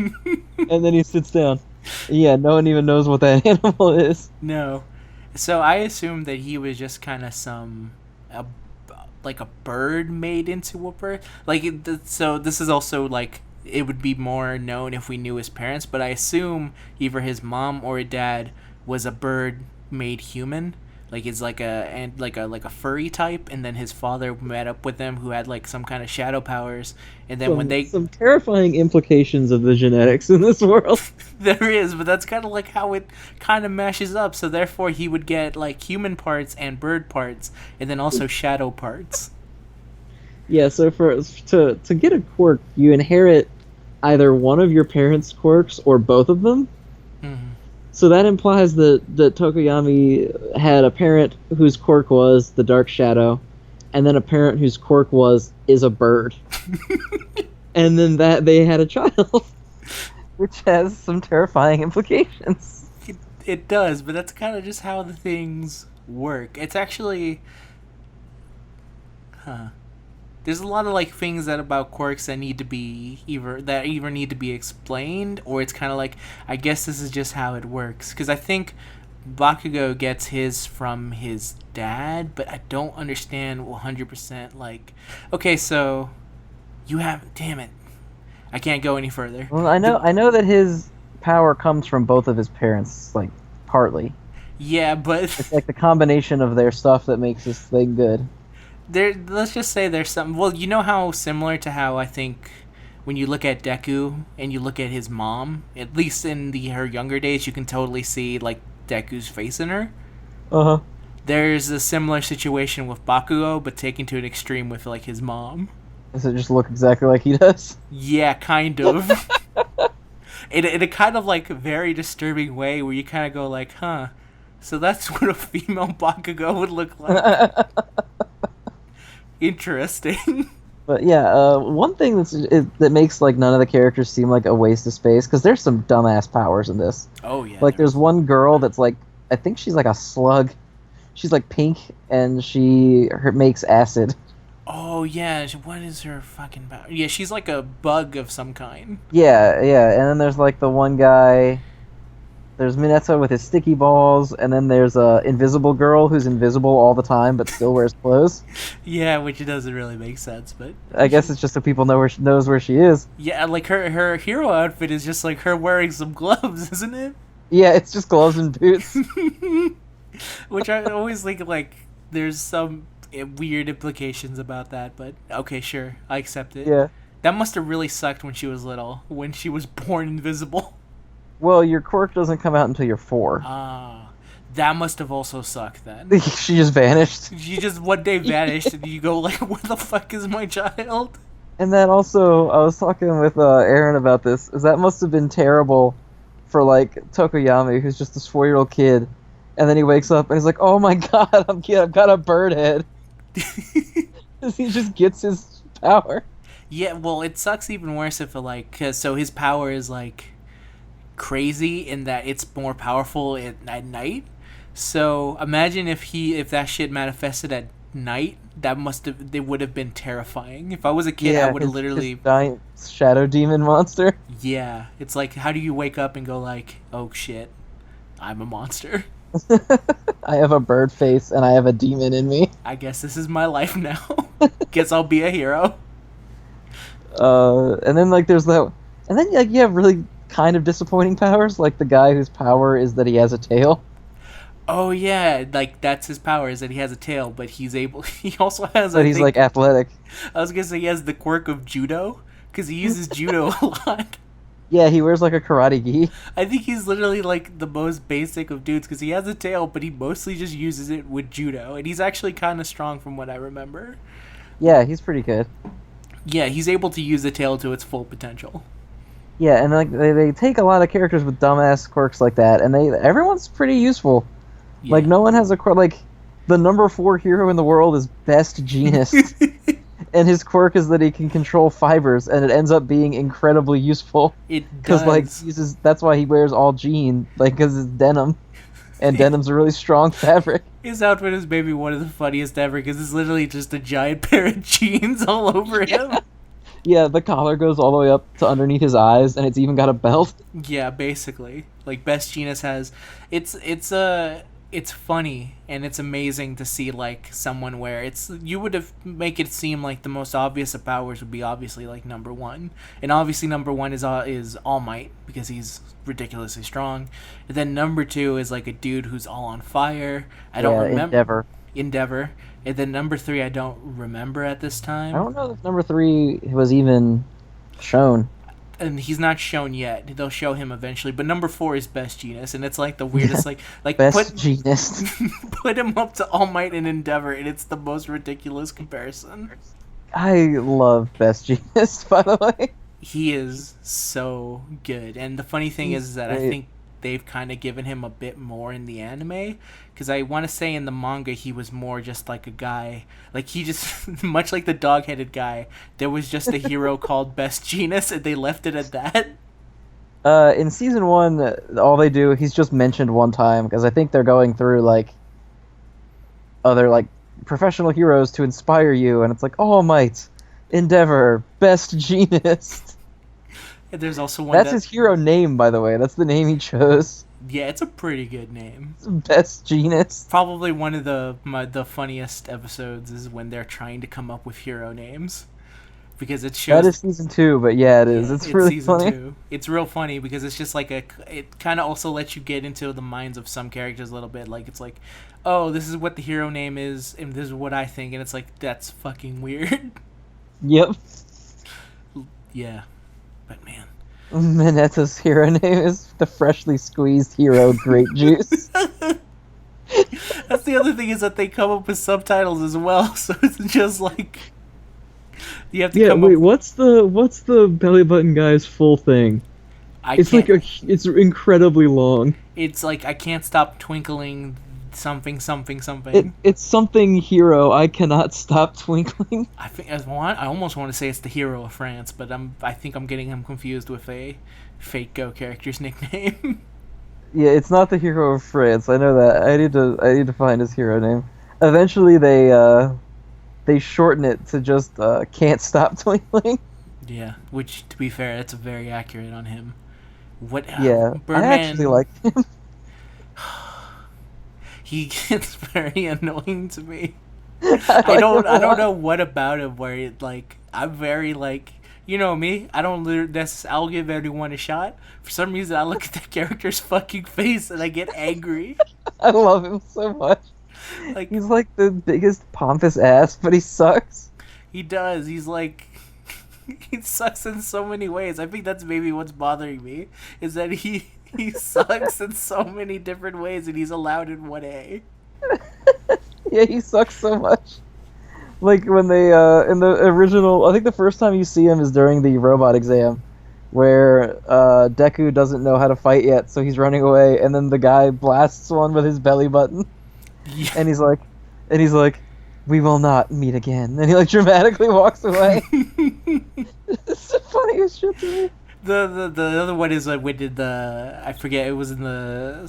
And then he sits down. Yeah, no one even knows what that animal is. No, so I assumed that he was just kind of a, like a bird made into a bird. Like so, this is also like it would be more known if we knew his parents. But I assume either his mom or dad was a bird made human. Like it's like a furry type, and then his father met up with them who had like some kind of shadow powers, and then when they Some terrifying implications of the genetics in this world. there is, but that's kind of like how it kind of mashes up. So therefore, he would get like human parts and bird parts, and then also shadow parts. Yeah, so to get a quirk, you inherit either one of your parents' quirks or both of them. Hmm. So that implies that Tokoyami had a parent whose quirk was the dark shadow, and then a parent whose quirk is a bird. And then that they had a child, which has some terrifying implications. It does, but that's kind of just how the things work. It's actually, huh? There's a lot of like things that about quirks that need to be either need to be explained, or it's kind of like I guess this is just how it works. Because I think Bakugo gets his from his dad, but I don't understand 100%. Like, okay, so you have, damn it, I can't go any further. Well, I know that his power comes from both of his parents, like partly. Yeah, but It's like the combination of their stuff that makes this thing good. let's just say there's something. Well, you know how similar to how I think when you look at Deku and you look at his mom, at least in her younger days, you can totally see like Deku's face in her. Uh huh. There's a similar situation with Bakugo, but taken to an extreme with like his mom. Does it just look exactly like he does? Yeah, kind of. In a kind of like very disturbing way, where you kind of go like, huh. So that's what a female Bakugo would look like. Interesting. But yeah, one thing that makes like none of the characters seem like a waste of space because there's some dumbass powers in this. Oh yeah. Like there's one girl that's like I think she's like a slug. She's like pink and makes acid. Oh yeah. What is her fucking power? Yeah, she's like a bug of some kind. Yeah, yeah. And then there's like the one guy. There's Mineta with his sticky balls, and then there's a invisible girl who's invisible all the time but still wears clothes. Yeah, which doesn't really make sense, but I guess it's just so people knows where she is. yeah, like her hero outfit is just like her wearing some gloves, isn't it? Yeah, it's just gloves and boots. Which I always think like there's some weird implications about that, but okay, sure, I accept it. Yeah. That must have really sucked when she was little, when she was born invisible. Well, your quirk doesn't come out until you're 4. Ah, that must have also sucked then. She just vanished. She just one day vanished, and you go like, "Where the fuck is my child?" And then also, I was talking with Aaron about this. Is that must have been terrible for like Tokoyami, who's just this 4-year-old kid, and then he wakes up and he's like, "Oh my god, I've got a bird head." He just gets his power. Yeah, well, it sucks even worse if it like, cause so his power is like crazy in that it's more powerful at night. So imagine if that shit manifested at night. They would have been terrifying. If I was a kid, I would have literally his giant shadow demon monster. yeah. It's like how do you wake up and go like, oh shit, I'm a monster. I have a bird face and I have a demon in me. I guess this is my life now. Guess I'll be a hero. And then like there's that, and then like you have really kind of disappointing powers, like the guy whose power is that he has a tail. Oh yeah, like that's his power is that he has a tail, but he's able. He also has. But he's like athletic. I was gonna say he has the quirk of judo because he uses judo a lot. Yeah, he wears like a karate gi. I think he's literally like the most basic of dudes because he has a tail, but he mostly just uses it with judo, and he's actually kind of strong from what I remember. Yeah, he's pretty good. Yeah, he's able to use the tail to its full potential. Yeah, and like they take a lot of characters with dumbass quirks like that, and everyone's pretty useful. Yeah. Like no one has a quirk. Like the number 4 hero in the world is Best Genist, and his quirk is that he can control fibers, and it ends up being incredibly useful. It Because does. like that's why he wears all jean, like because it's denim, and denim's a really strong fabric. His outfit is maybe one of the funniest ever because it's literally just a giant pair of jeans all over him. Yeah, the collar goes all the way up to underneath his eyes, and it's even got a belt. Yeah, basically. Like Best Genus has it's funny and it's amazing to see like someone where you would have make it seem like the most obvious of powers would be obviously like number 1. And obviously number 1 is All Might because he's ridiculously strong. And then number 2 is like a dude who's all on fire. I don't remember Endeavor. And then number 3 I don't remember at this time. I don't know if number 3 was even shown. And he's not shown yet. They'll show him eventually. But number 4 is Best Genus, and it's like the weirdest. like Best Genist. put him up to All Might and Endeavor, and it's the most ridiculous comparison. I love Best Genist, by the way. He is so good, and the funny thing is that I think they've kind of given him a bit more in the anime, because I want to say in the manga he was more just like a guy, like he just much like the dog-headed guy. There was just a hero called Best Genus, and they left it at that. In season 1, all they do, he's just mentioned one time because I think they're going through like other like professional heroes to inspire you, and it's like All Might, Endeavor, Best Genist. And there's also one that's his hero name, by the way. That's the name he chose. Yeah, it's a pretty good name. Best Genist. Probably one of the funniest episodes is when they're trying to come up with hero names. because it That shows. is season 2, but yeah, it is. Yeah, It's it's really season funny. 2. It's real funny because it's just like it kind of also lets you get into the minds of some characters a little bit. Like it's like, oh, this is what the hero name is, and this is what I think, and it's like that's fucking weird. Yep. Yeah, but man. Mineta's hero name is the freshly squeezed hero grape juice. That's the other thing is that they come up with subtitles as well, so it's just like you have to Yeah, come wait, up. what's the belly button guy's full thing? I It's can't. it's incredibly long. It's like I can't stop twinkling. Something, something, something. It's something hero. I cannot stop twinkling. I think I almost want to say it's the hero of France, but I think I'm getting him confused with a fake Go character's nickname. Yeah, it's not the hero of France. I know that. I need to find his hero name. Eventually, they shorten it to just can't stop twinkling. Yeah, which to be fair, that's very accurate on him. What? Yeah, Birdman, I actually like him. He gets very annoying to me. I I don't like him a lot. know what about him where it like I'm very like you know me. I don't I'll give everyone a shot. For some reason, I look at that character's fucking face and I get angry. I love him so much. Like He's like the biggest pompous ass, but he sucks. he does. He's like he sucks in so many ways. I think that's maybe what's bothering me is that he sucks in so many different ways and he's allowed in 1A. Yeah, he sucks so much. Like when they in the original, I think the first time you see him is during the robot exam, where Deku doesn't know how to fight yet, so he's running away, and then the guy blasts one with his belly button, Yeah. and he's like, "We will not meet again," and he like dramatically walks away. It's the funniest shit to me. The other one is when did the I forget it was in the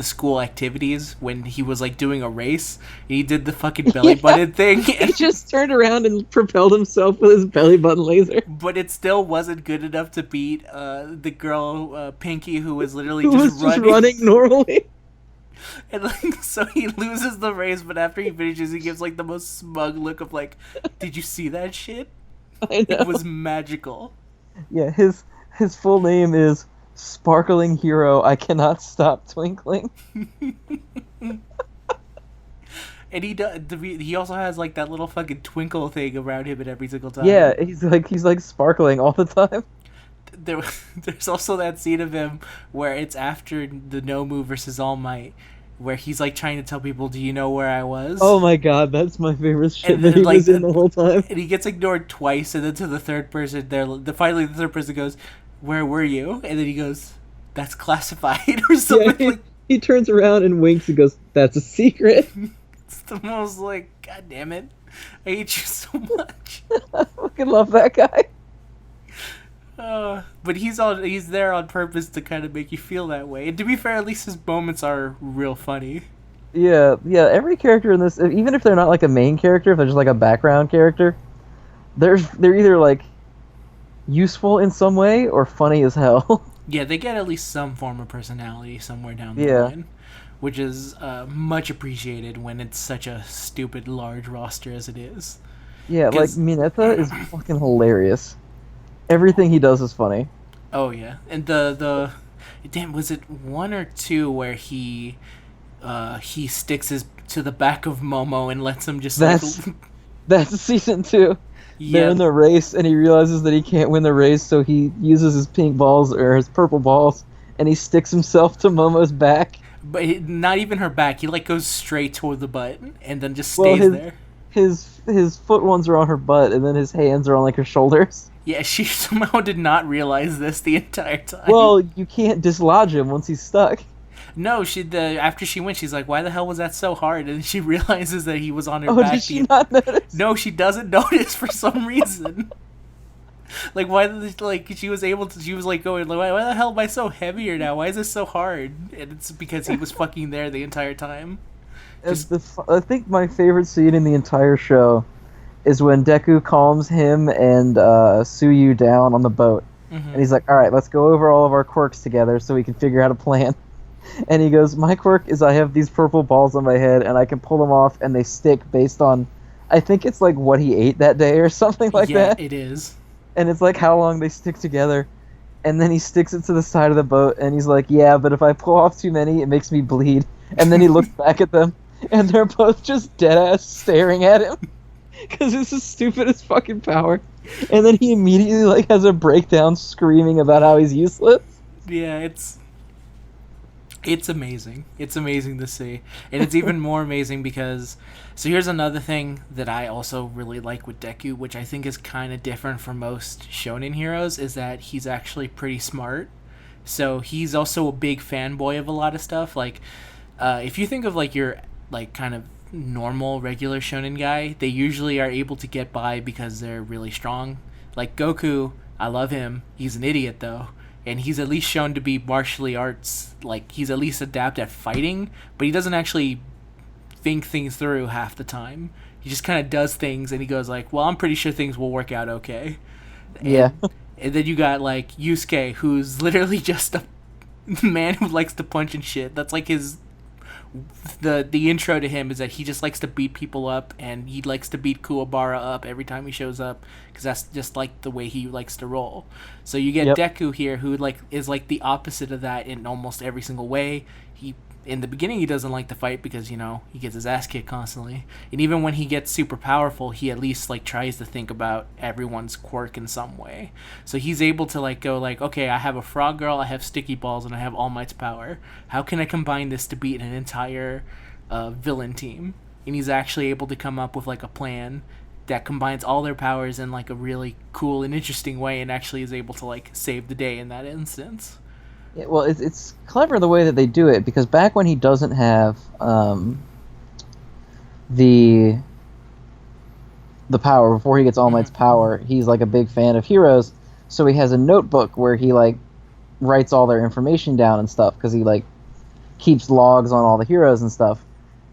school activities when he was like doing a race and he did the fucking belly button thing He just turned around and propelled himself with his belly button laser. but it still wasn't good enough to beat the girl Pinky who was literally Who was just just running normally. and like so he loses the race but after he finishes he gives like the most smug look of like did you see that shit? I know. It was magical. Yeah, his full name is Sparkling Hero. I cannot stop twinkling. And he also has like that little fucking twinkle thing around him at every single time. Yeah, he's like sparkling all the time. There's also that scene of him where it's after the Nomu versus All Might, where he's like trying to tell people, "Do you know where I was?" Oh my god, that's my favorite shit And that then, he like, was in the whole time. and he gets ignored twice, and then to the third person, finally the third person goes, "Where were you?" And then he goes, "That's classified," or something. Yeah, Like he turns around and winks and goes, "That's a secret." it's the most like, God damn it, I hate you so much. I fucking love that guy. But he's there on purpose to kind of make you feel that way. And to be fair, at least his moments are real funny. Yeah. Every character in this, even if they're not like a main character, if they're just like a background character, they're either like useful in some way or funny as hell. Yeah, they get at least some form of personality somewhere down the Yeah. line, which is much appreciated when it's such a stupid large roster as it is. Yeah, like 'Cause- Mineta is fucking hilarious. Everything he does is funny. Oh yeah, and the damn was it 1 or 2 where he sticks his to the back of Momo and lets him just That's like that's season 2. They're yeah. in the race, and he realizes that he can't win the race, so he uses his pink balls or his purple balls, and he sticks himself to Momo's back. But not even her back. He like goes straight toward the butt and then just Well, stays there. His foot ones are on her butt, and then his hands are on like her shoulders. Yeah, she somehow did not realize this the entire time. Well, you can't dislodge him once he's stuck. no, after she went, she's like, "Why the hell was that so hard?" And she realizes that he was on her Oh, back. did she not notice? No, she doesn't notice for some reason. Like why like she was able to she was like going like why the hell am I so heavier now? Why is this so hard? And it's because he was fucking there the entire time. I think my favorite scene in the entire show is when Deku calms him and Suyu down on the boat. And he's like, all right, let's go over all of our quirks together so we can figure out a plan. And he goes, my quirk is I have these purple balls on my head and I can pull them off and they stick based on, I think it's like what he ate that day or something like Yeah, that. it is. And it's like how long they stick together. And then he sticks it to the side of the boat, and he's like, "Yeah, but if I pull off too many, it makes me bleed." And then he looks back at them, and they're both just dead ass staring at him because it's the stupidest fucking power. And then he immediately like has a breakdown, screaming about how he's useless. Yeah, it's amazing. It's amazing to see. And it's even more amazing because so here's another thing that I also really like with Deku, which I think is kind of different from most shonen heroes, is that he's actually pretty smart. So he's also a big fanboy of a lot of stuff. Like if you think of like your like kind of normal regular shonen guy, they usually are able to get by because they're really strong. Like Goku, I love him. He's an idiot though. And he's at least shown to be martially arts, like he's at least adept at fighting, but he doesn't actually think things through half the time. He just kind of does things and he goes like, well, I'm pretty sure things will work out okay. Yeah. And then you got like Yusuke, who's literally just a man who likes to punch and shit. That's like his the intro to him is that he just likes to beat people up, and he likes to beat Kuwabara up every time he shows up because that's just like the way he likes to roll. So you get Deku here, who like is like the opposite of that in almost every single way. He in the beginning he doesn't like to fight because he gets his ass kicked constantly, and even when he gets super powerful, he at least like tries to think about everyone's quirk in some way. So he's able to like go like, okay, I have a frog girl, I have sticky balls, and I have All Might's power. How can I combine this to beat an entire villain team? And he's actually able to come up with like a plan that combines all their powers in like a really cool and interesting way, and actually is able to like save the day in that instance. Yeah, well, it's clever the way that they do it, because back when he doesn't have the power, before he gets All Might's power, he's like a big fan of heroes, so he has a notebook where he like writes all their information down and stuff, because he like keeps logs on all the heroes and stuff.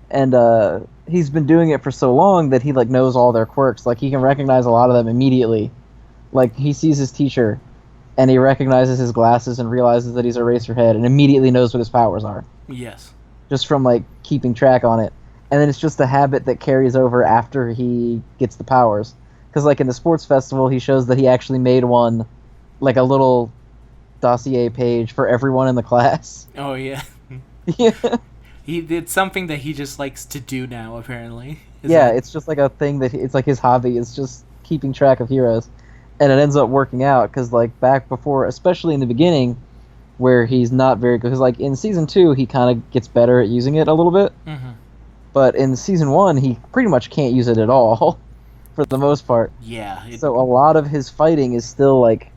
And he's been doing it for so long that he like knows all their quirks. Like he can recognize a lot of them immediately. Like he sees his teacher and he recognizes his glasses and realizes that he's Eraserhead and immediately knows what his powers are. Yes. Just from like keeping track on it. And then it's just a habit that carries over after he gets the powers. Because like in the sports festival, he shows that he actually made one, like a little dossier page for everyone in the class. Oh yeah. Yeah. It's something that he just likes to do now, apparently. It's just like a thing that it's like his hobby. It's just keeping track of heroes. And it ends up working out because, like, back before, especially in the beginning, where he's not very good. Because, like, in Season 2, he kind of gets better at using it a little bit. Mm-hmm. But in Season 1, he pretty much can't use it at all, for the most part. Yeah. So a lot of his fighting is still, like,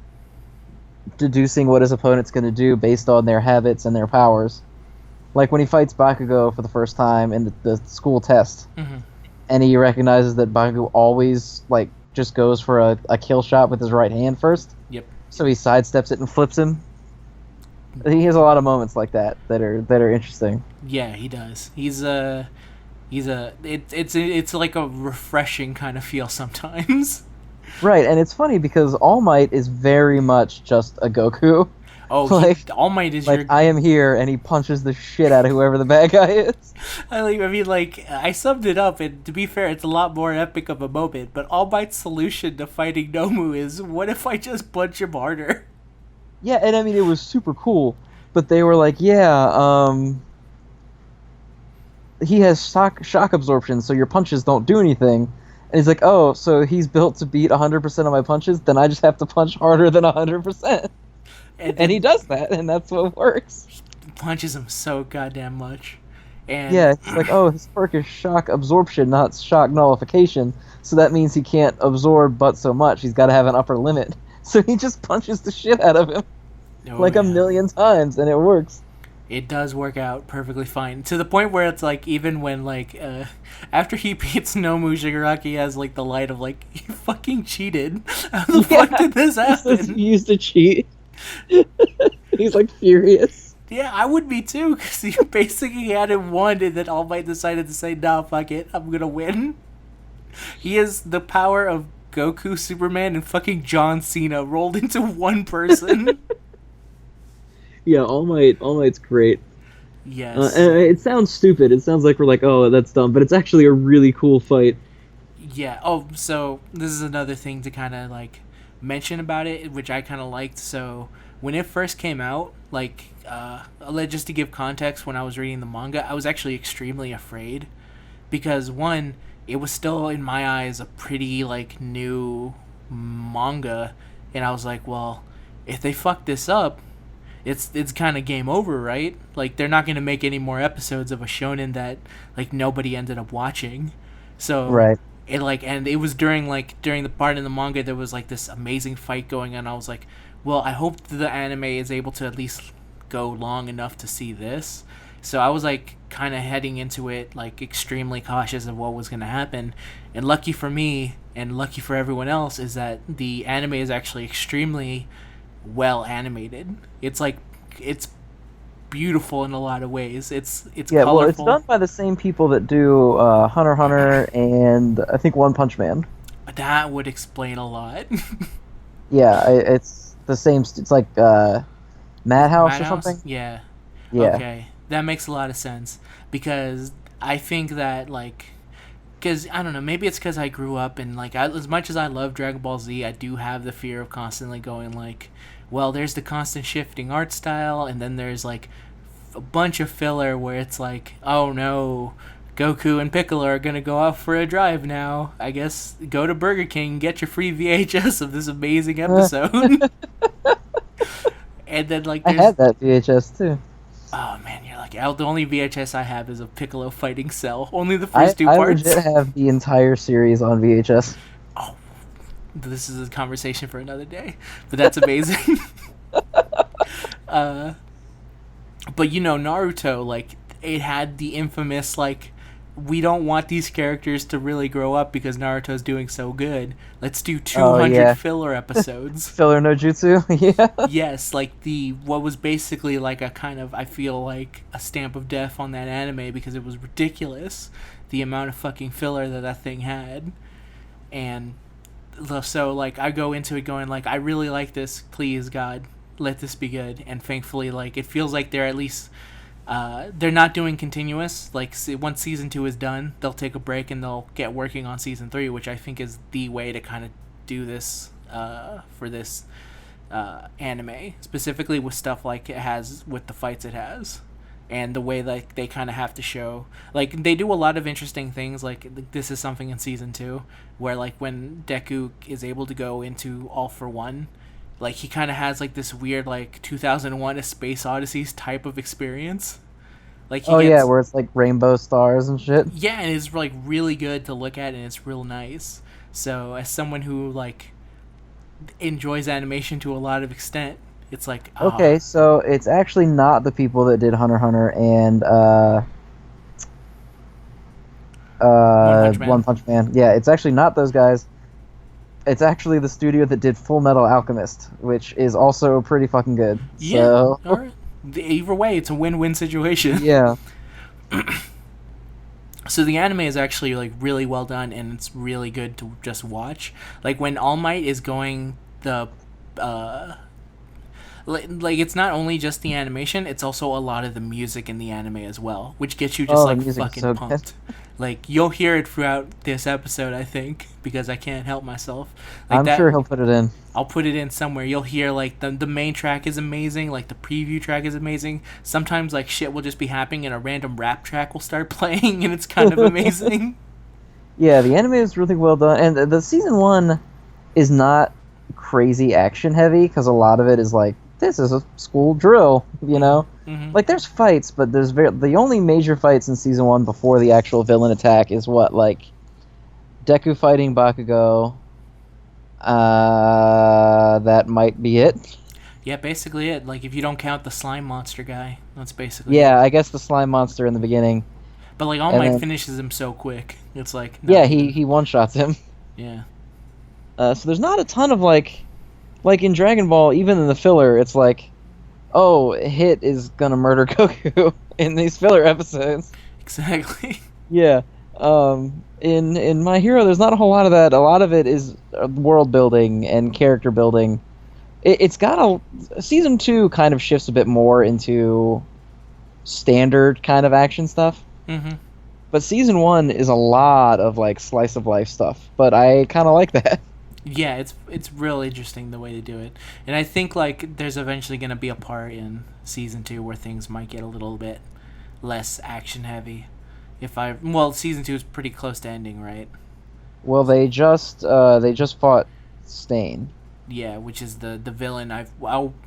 deducing what his opponent's going to do based on their habits and their powers. Like, when he fights Bakugo for the first time in the school test, and he recognizes that Bakugo always, like, just goes for a kill shot with his right hand first. Yep. So he sidesteps it and flips him. He has a lot of moments like that are interesting. Yeah, he does. It's like a refreshing kind of feel sometimes. Right, and it's funny because All Might is very much just a Goku. Oh, like, All Might is like, I am here, and he punches the shit out of whoever the bad guy is. I mean, I summed it up, and to be fair, it's a lot more epic of a moment, but All Might's solution to fighting Nomu is, what if I just punch him harder? Yeah, and I mean, it was super cool, but they were like, he has shock absorption, so your punches don't do anything. And he's like, oh, so he's built to beat 100% of my punches, then I just have to punch harder than 100%. And he does that, and that's what works. He punches him so goddamn much. And yeah, it's like, oh, his perk is shock absorption, not shock nullification, so that means he can't absorb but so much. He's got to have an upper limit. So he just punches the shit out of him a million times, and it works. It does work out perfectly fine. To the point where it's like, even when, like, after he beats Nomu, Shigaraki has, like, the light of, like, you fucking cheated. How the fuck did this happen? He used to cheat. He's, like, furious. Yeah, I would be too, because you basically had him won, and then All Might decided to say, nah, fuck it, I'm gonna win. He has the power of Goku, Superman, and fucking John Cena rolled into one Yeah, All Might's great. Yes. And it sounds stupid. It sounds like we're like, oh, that's dumb, but it's actually a really cool fight. Yeah. Oh, so this is another thing to kind of like mention about it, which I kind of liked. So when it first came out, like, just to give context, when I was reading the manga, I was actually extremely afraid because one, it was still in my eyes a pretty like new manga, and I was like, well, if they fuck this up, it's kind of game over, right? Like they're not gonna make any more episodes of a shonen that like nobody ended up watching. So Right. and it was during the part in the manga there was like this amazing fight going on. I was like, well, I hope the anime is able to at least go long enough to see this. So I was like kind of heading into it like extremely cautious of what was going to happen. And lucky for me and lucky for everyone else is that the anime is actually extremely well animated. It's beautiful in a lot of ways. It's Yeah, well, it's colorful. done by the same people that do Hunter x Hunter and I think One Punch Man. That would explain a lot. Yeah, it's the same. It's like Madhouse or Madhouse? something. Yeah. Yeah. Okay. That makes a lot of sense because I think that like because I don't know, maybe it's because I grew up and like as much as I love Dragon Ball Z, I do have the fear of constantly going like, well, there's the constant shifting art style, and then there's like a bunch of filler where it's like, oh no, Goku and Piccolo are gonna go out for a drive now. I guess go to Burger King, get your free VHS of this amazing episode. And then like I there's had that VHS too. oh man, you're like the only VHS I have is of Piccolo fighting Cell. Only the I, first two I parts. legit have the entire series on VHS. Oh, this is a conversation for another day, but that's amazing. uh, but you know, Naruto, like, it had the infamous, like, we don't want these characters to really grow up because Naruto's doing so good. Let's do 200 yeah. filler episodes. Filler no jutsu. Yeah. Yes, like what was basically like a kind of, I feel like a stamp of death on that anime because it was ridiculous the amount of fucking filler that thing had. And so like I go into it going like, I really like this, please God, let this be good. And thankfully, like, it feels like they're at least they're not doing continuous. Like, once season 2 is done, they'll take a break and they'll get working on season 3, which I think is the way to kind of do this for this anime, specifically with stuff like it has with the fights it has, and the way like they kind of have to show, like, they do a lot of interesting things. Like this is something in season 2 where like when Deku is able to go into All for One, like he kind of has like this weird like 2001 A Space Odysseys type of experience. Like he Oh gets, yeah, where it's like rainbow stars and shit. yeah, and it's like really good to look at and it's real nice. So as someone who like enjoys animation to a lot of extent, it's like Okay, so it's actually not the people that did Hunter x Hunter and One Punch Man. Yeah, it's actually not those guys. It's actually the studio that did Full Metal Alchemist, which is also pretty fucking good. yeah, So, all right. Either way, it's a win-win situation. yeah. So the anime is actually like really well done and it's really good to just watch. Like when All Might is going the like it's not only just the animation, it's also a lot of the music in the anime as well, which gets you just Oh, like the music's fucking so pumped. Like you'll hear it throughout this episode, I think, because I can't help myself. Like I'm that, sure he'll put it in. I'll put it in somewhere. You'll hear like the main track is amazing, like the preview track is amazing. Sometimes like shit will just be happening and a random rap track will start playing and it's kind of amazing. Yeah, the anime is really well done, and the season 1 is not crazy action heavy because a lot of it is like, this is a school drill, you know. Mm-hmm. Like there's fights, but there's the only major fights in season 1 before the actual villain attack is what, like Deku fighting Bakugo. That might be it. Yeah, basically it. Like if you don't count the slime monster guy, that's basically Yeah, it. I guess the slime monster in the beginning. But like All And Might then- finishes him so quick. It's like no. Yeah, he one shots him. Yeah. So there's not a ton of like in Dragon Ball, even in the filler, it's like, oh, Hit is gonna murder Goku in these filler episodes. Exactly. Yeah. In My Hero, there's not a whole lot of that. A lot of it is world building and character building. It's got season 2 kind of shifts a bit more into standard kind of action stuff. Mm-hmm. But season 1 is a lot of like slice of life stuff, but I kind of like that. Yeah, it's real interesting the way they do it, and I think like there's eventually gonna be a part in season 2 where things might get a little bit less action heavy. Season 2 is pretty close to ending, right? Well, they just fought Stain. Yeah, which is the villain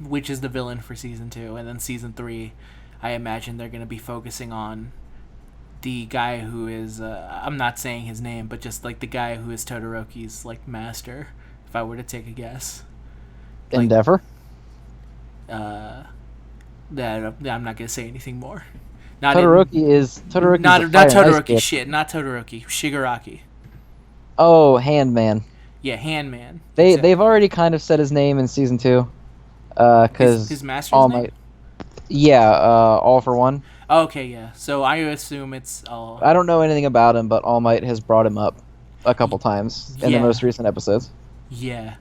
which is the villain for season 2, and then season 3, I imagine they're gonna be focusing on the guy who is I'm not saying his name, but just like the guy who is Todoroki's like master. If I were to take a guess, like, Endeavor. that I'm not gonna say anything more. Not Todoroki is not a fire and ice Todoroki. kid. Shit, not Todoroki. Shigaraki. Oh, Handman. Yeah, Handman. They've already kind of said his name in season 2, because his master's All name. Might. Yeah, All for One. Okay, yeah. So I assume it's all. I don't know anything about him, but All Might has brought him up a couple times in the Yeah. most recent episodes. Yeah,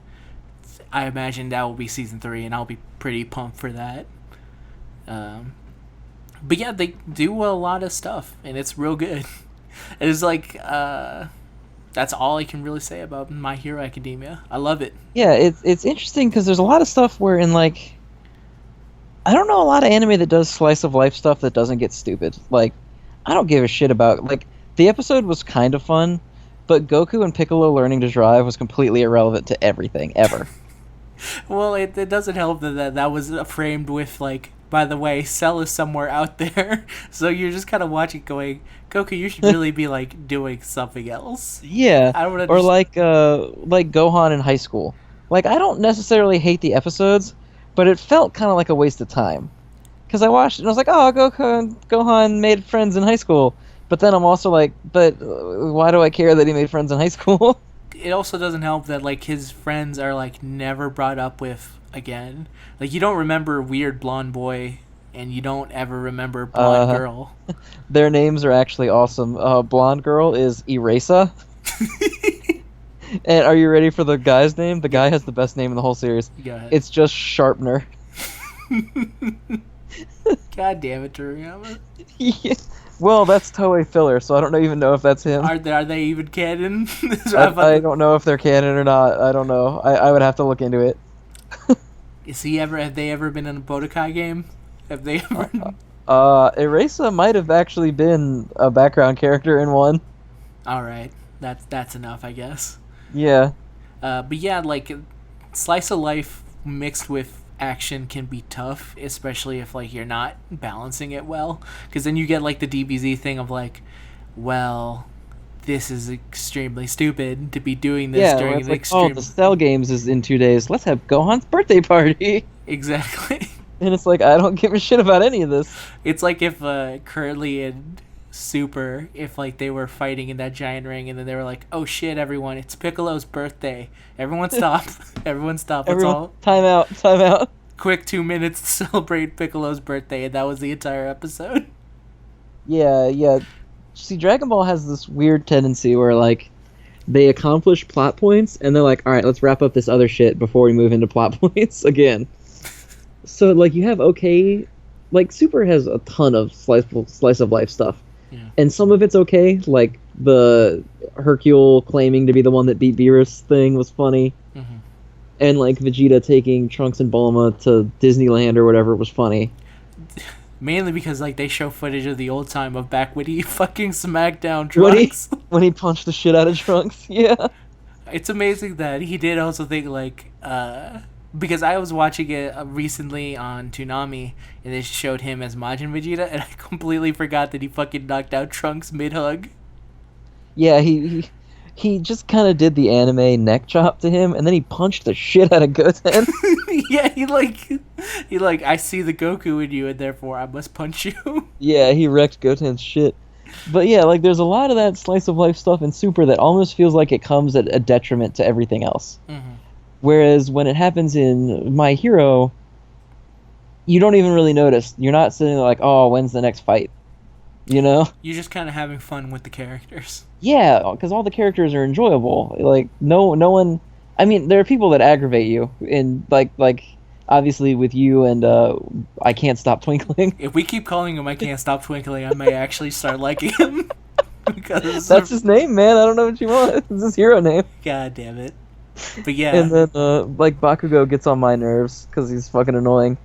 I imagine that will be season 3, and I'll be pretty pumped for that. But yeah, they do a lot of stuff, and it's real good. It's like that's all I can really say about My Hero Academia. I love it. Yeah, it's interesting because there's a lot of stuff where in like I don't know a lot of anime that does slice of life stuff that doesn't get stupid. Like I don't give a shit about like the episode was kind of fun, but Goku and Piccolo learning to drive was completely irrelevant to everything ever. Well, it doesn't help that was framed with like, by the way, Cell is somewhere out there. So you're just kind of watching, going, Goku, you should really be like doing something else. Yeah, I don't or understand. like Gohan in high school. Like I don't necessarily hate the episodes, but it felt kind of like a waste of time. Because I watched it and I was like, oh, Goku and Gohan made friends in high school. But then I'm also like, but why do I care that he made friends in high school? It also doesn't help that like his friends are like never brought up with again. Like you don't remember weird blonde boy, and you don't ever remember blonde girl. Their names are actually awesome. Blonde girl is Erasa. And are you ready for the guy's name? The guy has the best name in the whole series. Go ahead. It's just Sharpener. God damn it, Toriyama. Yeah. Well, that's Toei filler, so I don't even know if that's him. Are they even canon? I don't know if they're canon or not. I don't know. I would have to look into it. Have they ever been in a Budokai game? Have they ever? Erasa might have actually been a background character in one. All right, that's enough, I guess. Yeah. But yeah, like slice of life mixed with action can be tough, especially if like you're not balancing it well, because then you get like the DBZ thing of like, well, this is extremely stupid to be doing this Yeah, during it's the like, extreme. oh, the Cell Games is in 2 days. Let's have Gohan's birthday party. Exactly. And it's like, I don't give a shit about any of this. It's like if Curly and Super, if like they were fighting in that giant ring, and then they were like, "Oh shit, everyone! It's Piccolo's birthday. Everyone stop! Everyone stop! That's all. Time out, time out. Quick 2 minutes to celebrate Piccolo's birthday," and that was the entire episode. Yeah, yeah. See, Dragon Ball has this weird tendency where, like, they accomplish plot points, and they're like, alright, let's wrap up this other shit before we move into plot points again. So, like, you have okay... Like, Super has a ton of slice of life stuff. Yeah. And some of it's okay, like the Hercule claiming to be the one that beat Beerus thing was funny. Mm-hmm. And, like, Vegeta taking Trunks and Bulma to Disneyland or whatever was funny. Mainly because like they show footage of the old time of back when he fucking smacked down Trunks. When he punched the shit out of Trunks, yeah. It's amazing that he did also think like because I was watching it recently on Toonami, and they showed him as Majin Vegeta, and I completely forgot that he fucking knocked out Trunks mid-hug. Yeah, he just kind of did the anime neck chop to him, and then he punched the shit out of Goten. Yeah, he like, I see the Goku in you, and therefore I must punch you. Yeah, he wrecked Goten's shit. But yeah, like, there's a lot of that slice of life stuff in Super that almost feels like it comes at a detriment to everything else. Mm-hmm. Whereas when it happens in My Hero, you don't even really notice. You're not sitting there like, oh, when's the next fight? You know? You're just kind of having fun with the characters. Yeah, because all the characters are enjoyable. Like, no one... I mean, there are people that aggravate you, and like obviously with you and I Can't Stop Twinkling. If we keep calling him I Can't Stop Twinkling, I may actually start liking him. because That's his name, man. I don't know what you want. It's his hero name. God damn it. But yeah, And then, like, Bakugo gets on my nerves because he's fucking annoying.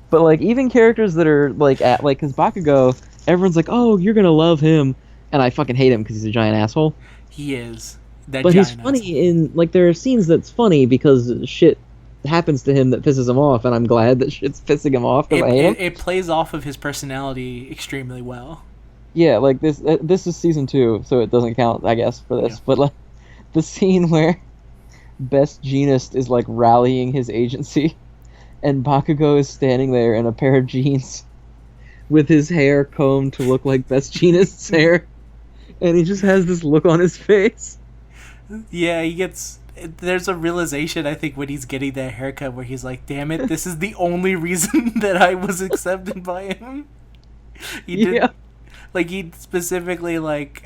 But, like, even characters that are, like, because Bakugo, everyone's like, oh, you're gonna love him. And I fucking hate him because he's a giant asshole. he is. That But he's giant funny asshole. in, like, there are scenes that's funny because shit happens to him that pisses him off, and I'm glad that shit's pissing him off because I hate him. It plays off of his personality extremely well. Yeah, like, this is season 2, so it doesn't count, I guess, for this. Yeah. But, like, the scene where Best Jeanist is, like, rallying his agency, and Bakugo is standing there in a pair of jeans with his hair combed to look like Best Jeanist's hair, and he just has this look on his face. Yeah, he gets. There's a realization, I think, when he's getting that haircut where he's like, damn it, this is the only reason that I was accepted by him. He did, Yeah. like, he specifically, like,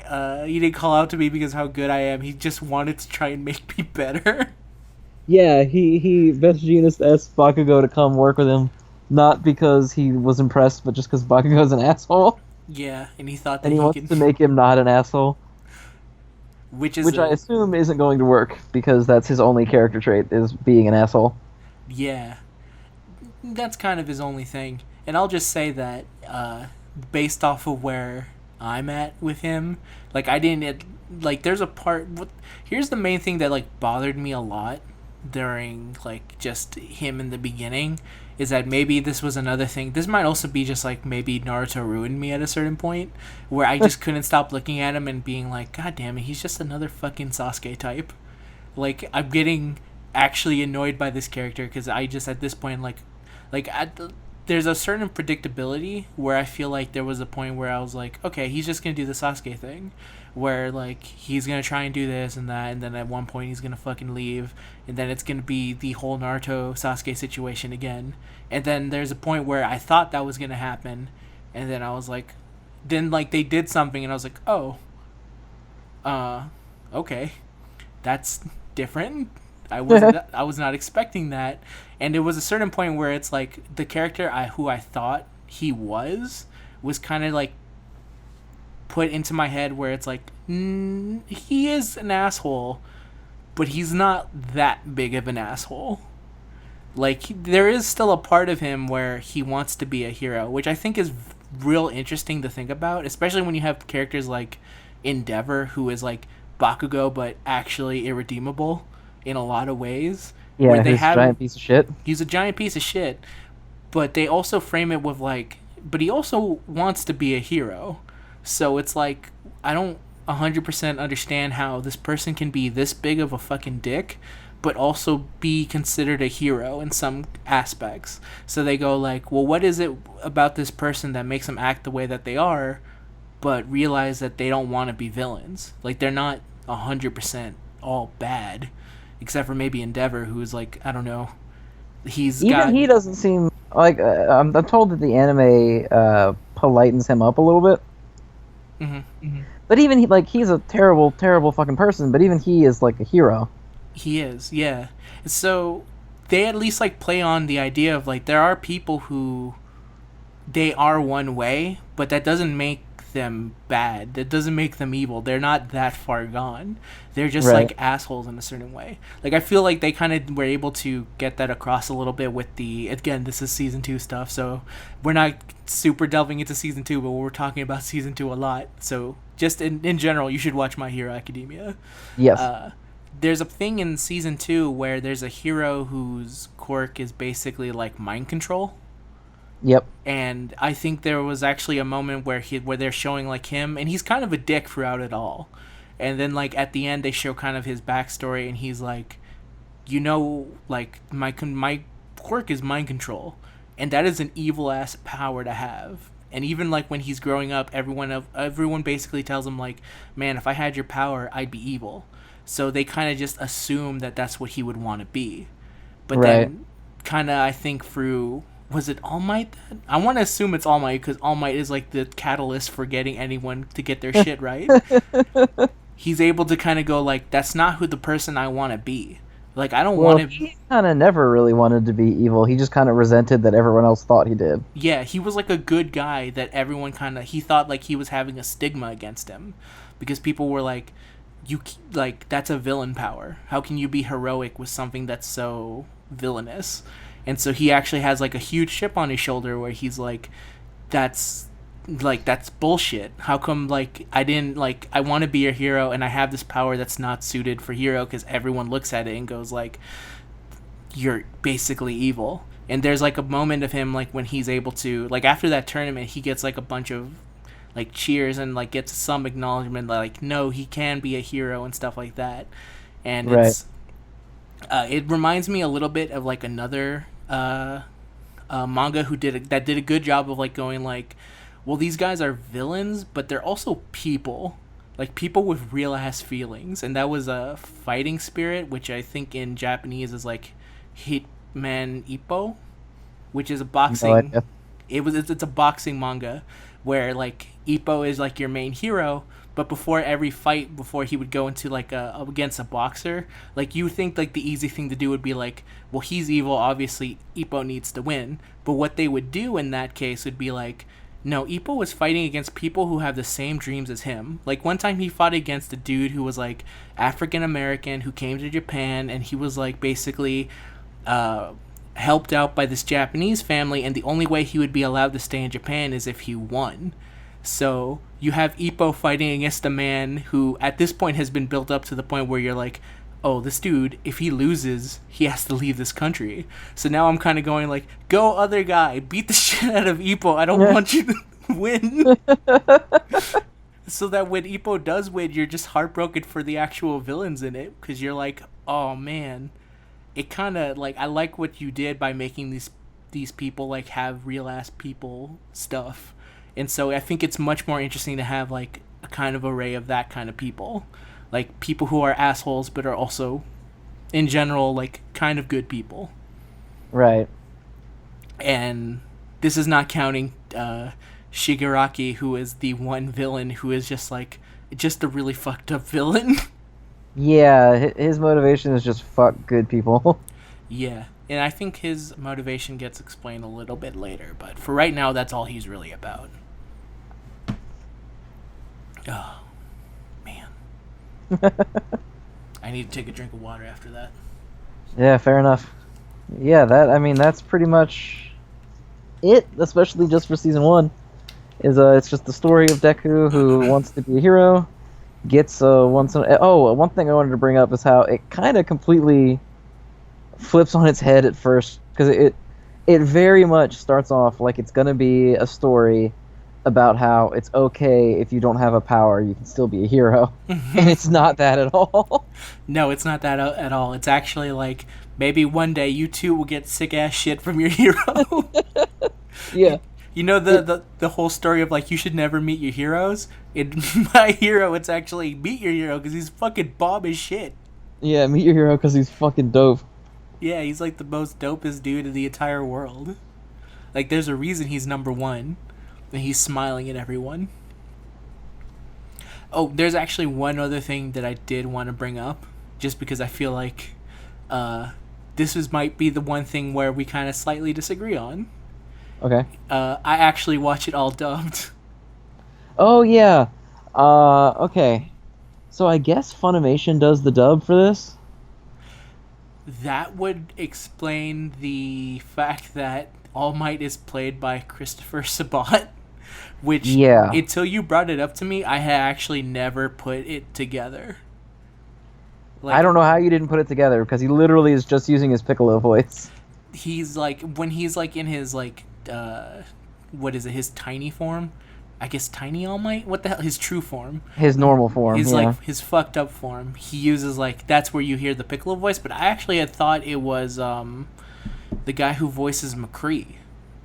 he didn't call out to me because of how good I am. He just wanted to try and make me better. Yeah, he Best Jeanist asked Bakugo to come work with him, not because he was impressed, but just because Bakugo's an asshole, Yeah, and he thought that and he he wants could. to make him not an asshole, Which is. which I assume isn't going to work, because that's his only character trait, is being an asshole. Yeah. That's kind of his only thing. And I'll just say that, based off of where I'm at with him, like, I didn't, like, there's a part, here's the main thing that, like, bothered me a lot during, like, just him in the beginning, is that maybe this was another thing. This might also be just, like, maybe Naruto ruined me at a certain point, where I just couldn't stop looking at him and being like, God damn it, he's just another fucking Sasuke type. Like, I'm getting actually annoyed by this character, because I just, at this point, there's a certain predictability where I feel like there was a point where I was like, okay, he's just gonna do the Sasuke thing, where, like, he's gonna try and do this and that, and then at one point he's gonna fucking leave, and then it's gonna be the whole Naruto Sasuke situation again. And then there's a point where I thought that was gonna happen, and then I was like, then, like, they did something, and I was like, oh, okay, that's different. I was not expecting that. And it was a certain point where it's like the character who I thought he was kind of like put into my head, where it's like, he is an asshole, but he's not that big of an asshole. Like, there is still a part of him where he wants to be a hero, which I think is real interesting to think about, especially when you have characters like Endeavor, who is like Bakugo but actually irredeemable in a lot of ways. Yeah, where they he's a giant piece of shit. He's a giant piece of shit, but they also frame it with, like, but he also wants to be a hero. So it's like, I don't 100% understand how this person can be this big of a fucking dick, but also be considered a hero in some aspects. So they go like, well, what is it about this person that makes them act the way that they are, but realize that they don't want to be villains? Like, they're not 100% all bad. Except for maybe Endeavor, who's like, I don't know. He doesn't seem like I'm told that the anime politens him up a little bit. Mm-hmm. But even he's a terrible, terrible fucking person. But even he is like a hero. He is, yeah. So they at least, like, play on the idea of, like, there are people who they are one way, but that doesn't make them bad. That doesn't make them evil. They're not that far gone. They're just Right. like assholes in a certain way. Like, I feel like they kind of were able to get that across a little bit with again, this is season 2 stuff, so we're not super delving into season 2, but we're talking about season 2 a lot. So just in general, you should watch My Hero Academia. Yes. There's a thing in season 2 where there's a hero whose quirk is basically like mind control. Yep. And I think there was actually a moment where they're showing, like, him, and he's kind of a dick throughout it all. And then, like, at the end, they show kind of his backstory, and he's like, like, my quirk is mind control, and that is an evil ass power to have. And even, like, when he's growing up, everyone basically tells him, like, man, if I had your power, I'd be evil. So they kind of just assume that that's what he would want to be. But Right. then, kind of, I think through, was it All Might? I want to assume it's All Might, because All Might is, like, the catalyst for getting anyone to get their shit right. He's able to kind of go, like, that's not who the person I want to be. Like, I don't Well, want to. he kind of never really wanted to be evil. He just kind of resented that everyone else thought he did. Yeah, he was like a good guy that everyone kind of. He thought like he was having a stigma against him. because people were like, like that's a villain power. How can you be heroic with something that's so villainous? And so he actually has like a huge chip on his shoulder where he's that's that's bullshit. How come like I didn't like I want to be a hero and I have this power that's not suited for hero because everyone looks at it and goes like you're basically evil. And there's like a moment of him like when he's able to like after that tournament he gets like a bunch of like cheers and like gets some acknowledgement like no he can be a hero and stuff like that. And Right. it's it reminds me a little bit of like another manga that did a good job of like going like well these guys are villains but they're also people, like people with real ass feelings. And that was a Fighting Spirit, which I think in Japanese is like Hitman Ippo, which is a boxing. No idea. It's a boxing manga where like Ippo is like your main hero, but before every fight, before he would go into like against a boxer, like you think like the easy thing to do would be like, well he's evil, obviously Ippo needs to win. But what they would do in that case would be like, no, Ippo was fighting against people who have the same dreams as him. Like one time he fought against a dude who was like African American who came to Japan, and he was like basically helped out by this Japanese family, and the only way he would be allowed to stay in Japan is if he won. So you have Ippo fighting against a man who at this point has been built up to the point where you're like, oh, this dude, if he loses, he has to leave this country. So now I'm kind of going like, go other guy, beat the shit out of Ippo. I don't want you to win. So that when Ippo does win, you're just heartbroken for the actual villains in it, because you're like, oh man, it kind of like I like what you did by making these people like have real ass people stuff. And so I think it's much more interesting to have like a kind of array of that kind of people. Like people who are assholes but are also in general like kind of good people. Right. And this is not counting Shigaraki, who is the one villain who is just a really fucked up villain. Yeah, his motivation is just fuck good people. Yeah. And I think his motivation gets explained a little bit later, but for right now that's all he's really about. Oh, man. I need to take a drink of water after that. Yeah, fair enough. Yeah, that's pretty much it, especially just for season 1. It's just the story of Deku who wants to be a hero, gets one thing I wanted to bring up is how it kind of completely flips on its head at first, because it very much starts off like it's going to be a story about how it's okay if you don't have a power, you can still be a hero. And it's not that at all. No, it's not that at all. It's actually like, maybe one day you too will get sick ass shit from your hero. Yeah. You know the whole story of like you should never meet your heroes? In My Hero, it's actually meet your hero because he's fucking bomb as shit. Yeah, meet your hero because he's fucking dope. Yeah, he's like the most dopest dude in the entire world. Like there's a reason he's number 1. And he's smiling at everyone. Oh, there's actually one other thing that I did want to bring up, just because I feel like might be the one thing where we kind of slightly disagree on. Okay. I actually watch it all dubbed. Oh, yeah. Okay. So I guess Funimation does the dub for this? That would explain the fact that All Might is played by Christopher Sabat. Which, yeah. Until you brought it up to me, I had actually never put it together. Like, I don't know how you didn't put it together, because he literally is just using his Piccolo voice. He's like, when he's like in his like, what is it, his tiny form? I guess Tiny All Might? What the hell? His true form. His normal form, His, yeah. like, his fucked up form. He uses, like, that's where you hear the Piccolo voice, but I actually had thought it was, the guy who voices McCree.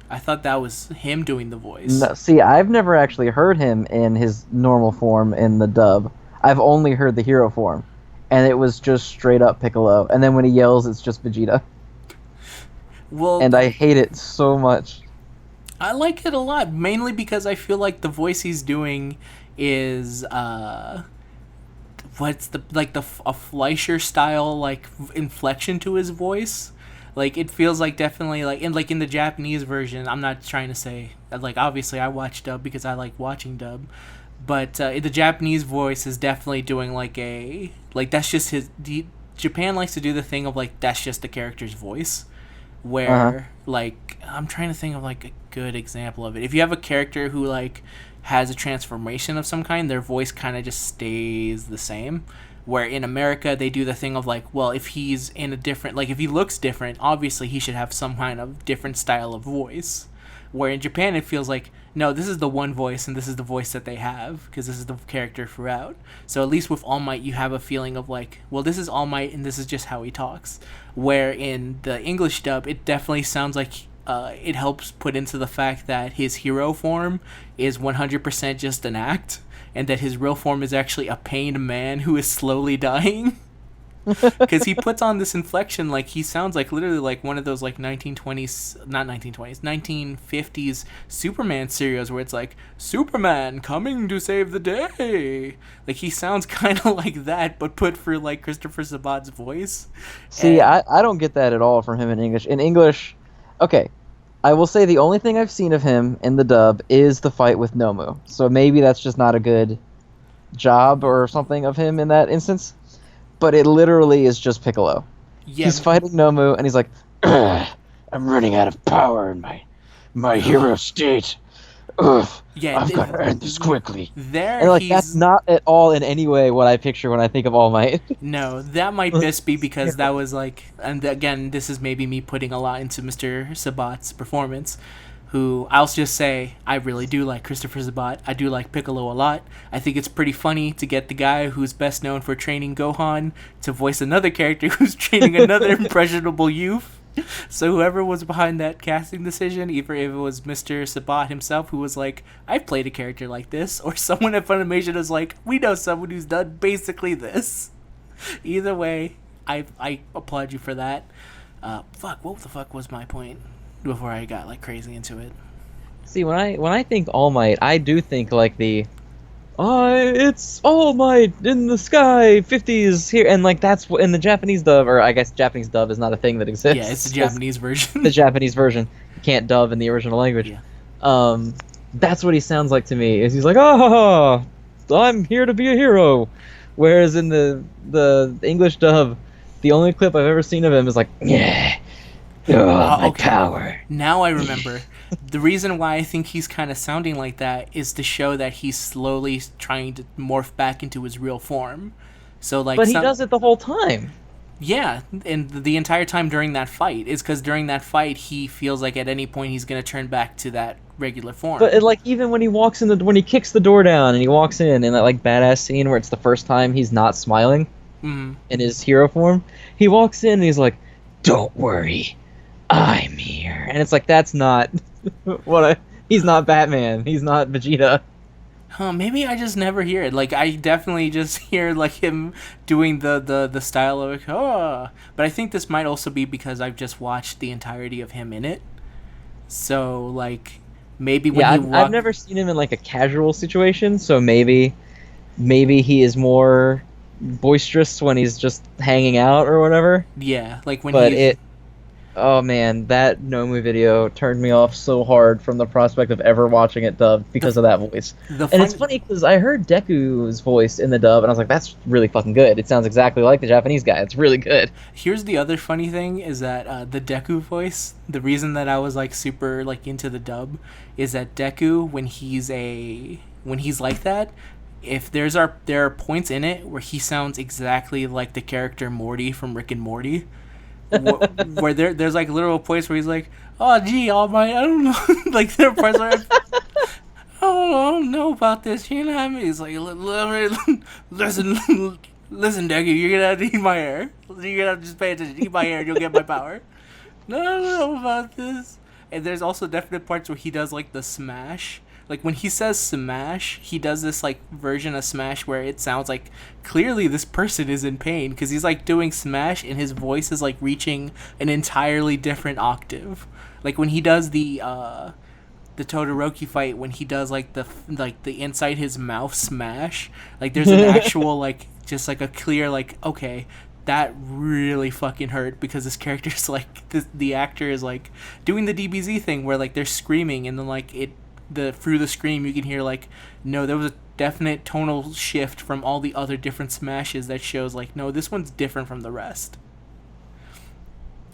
I thought that was him doing the voice. No, see, I've never actually heard him in his normal form in the dub. I've only heard the hero form. And it was just straight up Piccolo. And then when he yells, it's just Vegeta. Well, and I hate it so much. I like it a lot, mainly because I feel like the voice he's doing is, what's a Fleischer style, like, inflection to his voice. Like, it feels like definitely, like in the Japanese version, I'm not trying to say, like, obviously I watch dub because I like watching dub, But the Japanese voice is definitely doing that's just Japan likes to do the thing of like that's just the character's voice, Uh-huh. where like I'm trying to think of like a good example of it. If you have a character who like has a transformation of some kind, their voice kind of just stays the same. Where in America they do the thing of like, well, if he's in a different, like if he looks different, obviously he should have some kind of different style of voice. Where in Japan it feels like, no, this is the one voice and this is the voice that they have because this is the character throughout. So at least with All Might you have a feeling of like, well, this is All Might and this is just how he talks. Where in the English dub it definitely sounds like it helps put into the fact that his hero form is 100% just an act and that his real form is actually a pained man who is slowly dying. Because he puts on this inflection, like he sounds like literally like one of those like 1920s, not 1920s, 1950s Superman serials where it's like Superman coming to save the day. Like he sounds kind of like that, but put for like Christopher Sabat's voice. See, And I don't get that at all from him in English. In English, okay, I will say the only thing I've seen of him in the dub is the fight with Nomu. So maybe that's just not a good job or something of him in that instance. But it literally is just Piccolo. yeah, He's fighting Nomu, and he's like, "Ugh, I'm running out of power in my hero state. Ugh, yeah, I've got to end this quickly." There And like he's that's not at all in any way what I picture when I think of All Might. No, that might just be because that was like, and again, this is maybe me putting a lot into Mr. Sabat's performance, who I'll just say, I really do like Christopher Sabat. I do like Piccolo a lot. I think it's pretty funny to get the guy who's best known for training Gohan to voice another character who's training another impressionable youth. So whoever was behind that casting decision, either if it was Mr. Sabat himself who was like, I've played a character like this, or someone at Funimation was like, we know someone who's done basically this. Either way, I applaud you for that. What the fuck was my point before I got like crazy into it? See, when I think All Might, I do think like it's All Might in the sky, 50s here, and like that's in the Japanese dub, or I guess Japanese dub is not a thing that exists. Yeah, it's the Japanese version. The Japanese version. You can't dub in the original language. Yeah. That's what he sounds like to me. Is he's like, oh, I'm here to be a hero. Whereas in the English dub, the only clip I've ever seen of him is like, yeah, my Okay. power. Now I remember. The reason why I think he's kind of sounding like that is to show that he's slowly trying to morph back into his real form. So like, But he does it the whole time. Yeah, and the entire time during that fight is because during that fight he feels like at any point he's gonna turn back to that regular form. But like even when he walks when he kicks the door down and he walks in that like badass scene where it's the first time he's not smiling in his hero form, he walks in and he's like, "Don't worry, I'm here," and it's like that's not he's not Batman, he's not Vegeta. Maybe I just never hear it. Like I definitely just hear like him doing the style of like, oh. But I think this might also be because I've just watched the entirety of him in it. So like maybe when I've never seen him in like a casual situation, so maybe he is more boisterous when he's just hanging out or whatever. Yeah, like when But he oh man, that Nomu video turned me off so hard from the prospect of ever watching it dubbed because of that voice. And it's funny because I heard Deku's voice in the dub and I was like, that's really fucking good. It sounds exactly like the Japanese guy. It's really good. Here's the other funny thing is that the Deku voice, the reason that I was like super like into the dub is that Deku when he's like that, if there are points in it where he sounds exactly like the character Morty from Rick and Morty. Where there's like literal points where he's like, oh gee, All Might, I don't know. Like there are parts where I don't know about this, you know what I mean? He's like, listen, Deku, you're gonna have to eat my hair. You're gonna have to just pay attention, eat my hair, and you'll get my power. No, I don't know about this. And there's also definite parts where he does like the smash. Like when he says smash, he does this like version of smash where it sounds like clearly this person is in pain because he's like doing smash and his voice is like reaching an entirely different octave. Like when he does the Todoroki fight, when he does like the inside his mouth smash, like there's an actual like just like a clear like, okay, that really fucking hurt because this character's like the actor is like doing the DBZ thing where like they're screaming and then like it through the scream you can hear like, no, there was a definite tonal shift from all the other different Smashes that shows like, no, this one's different from the rest.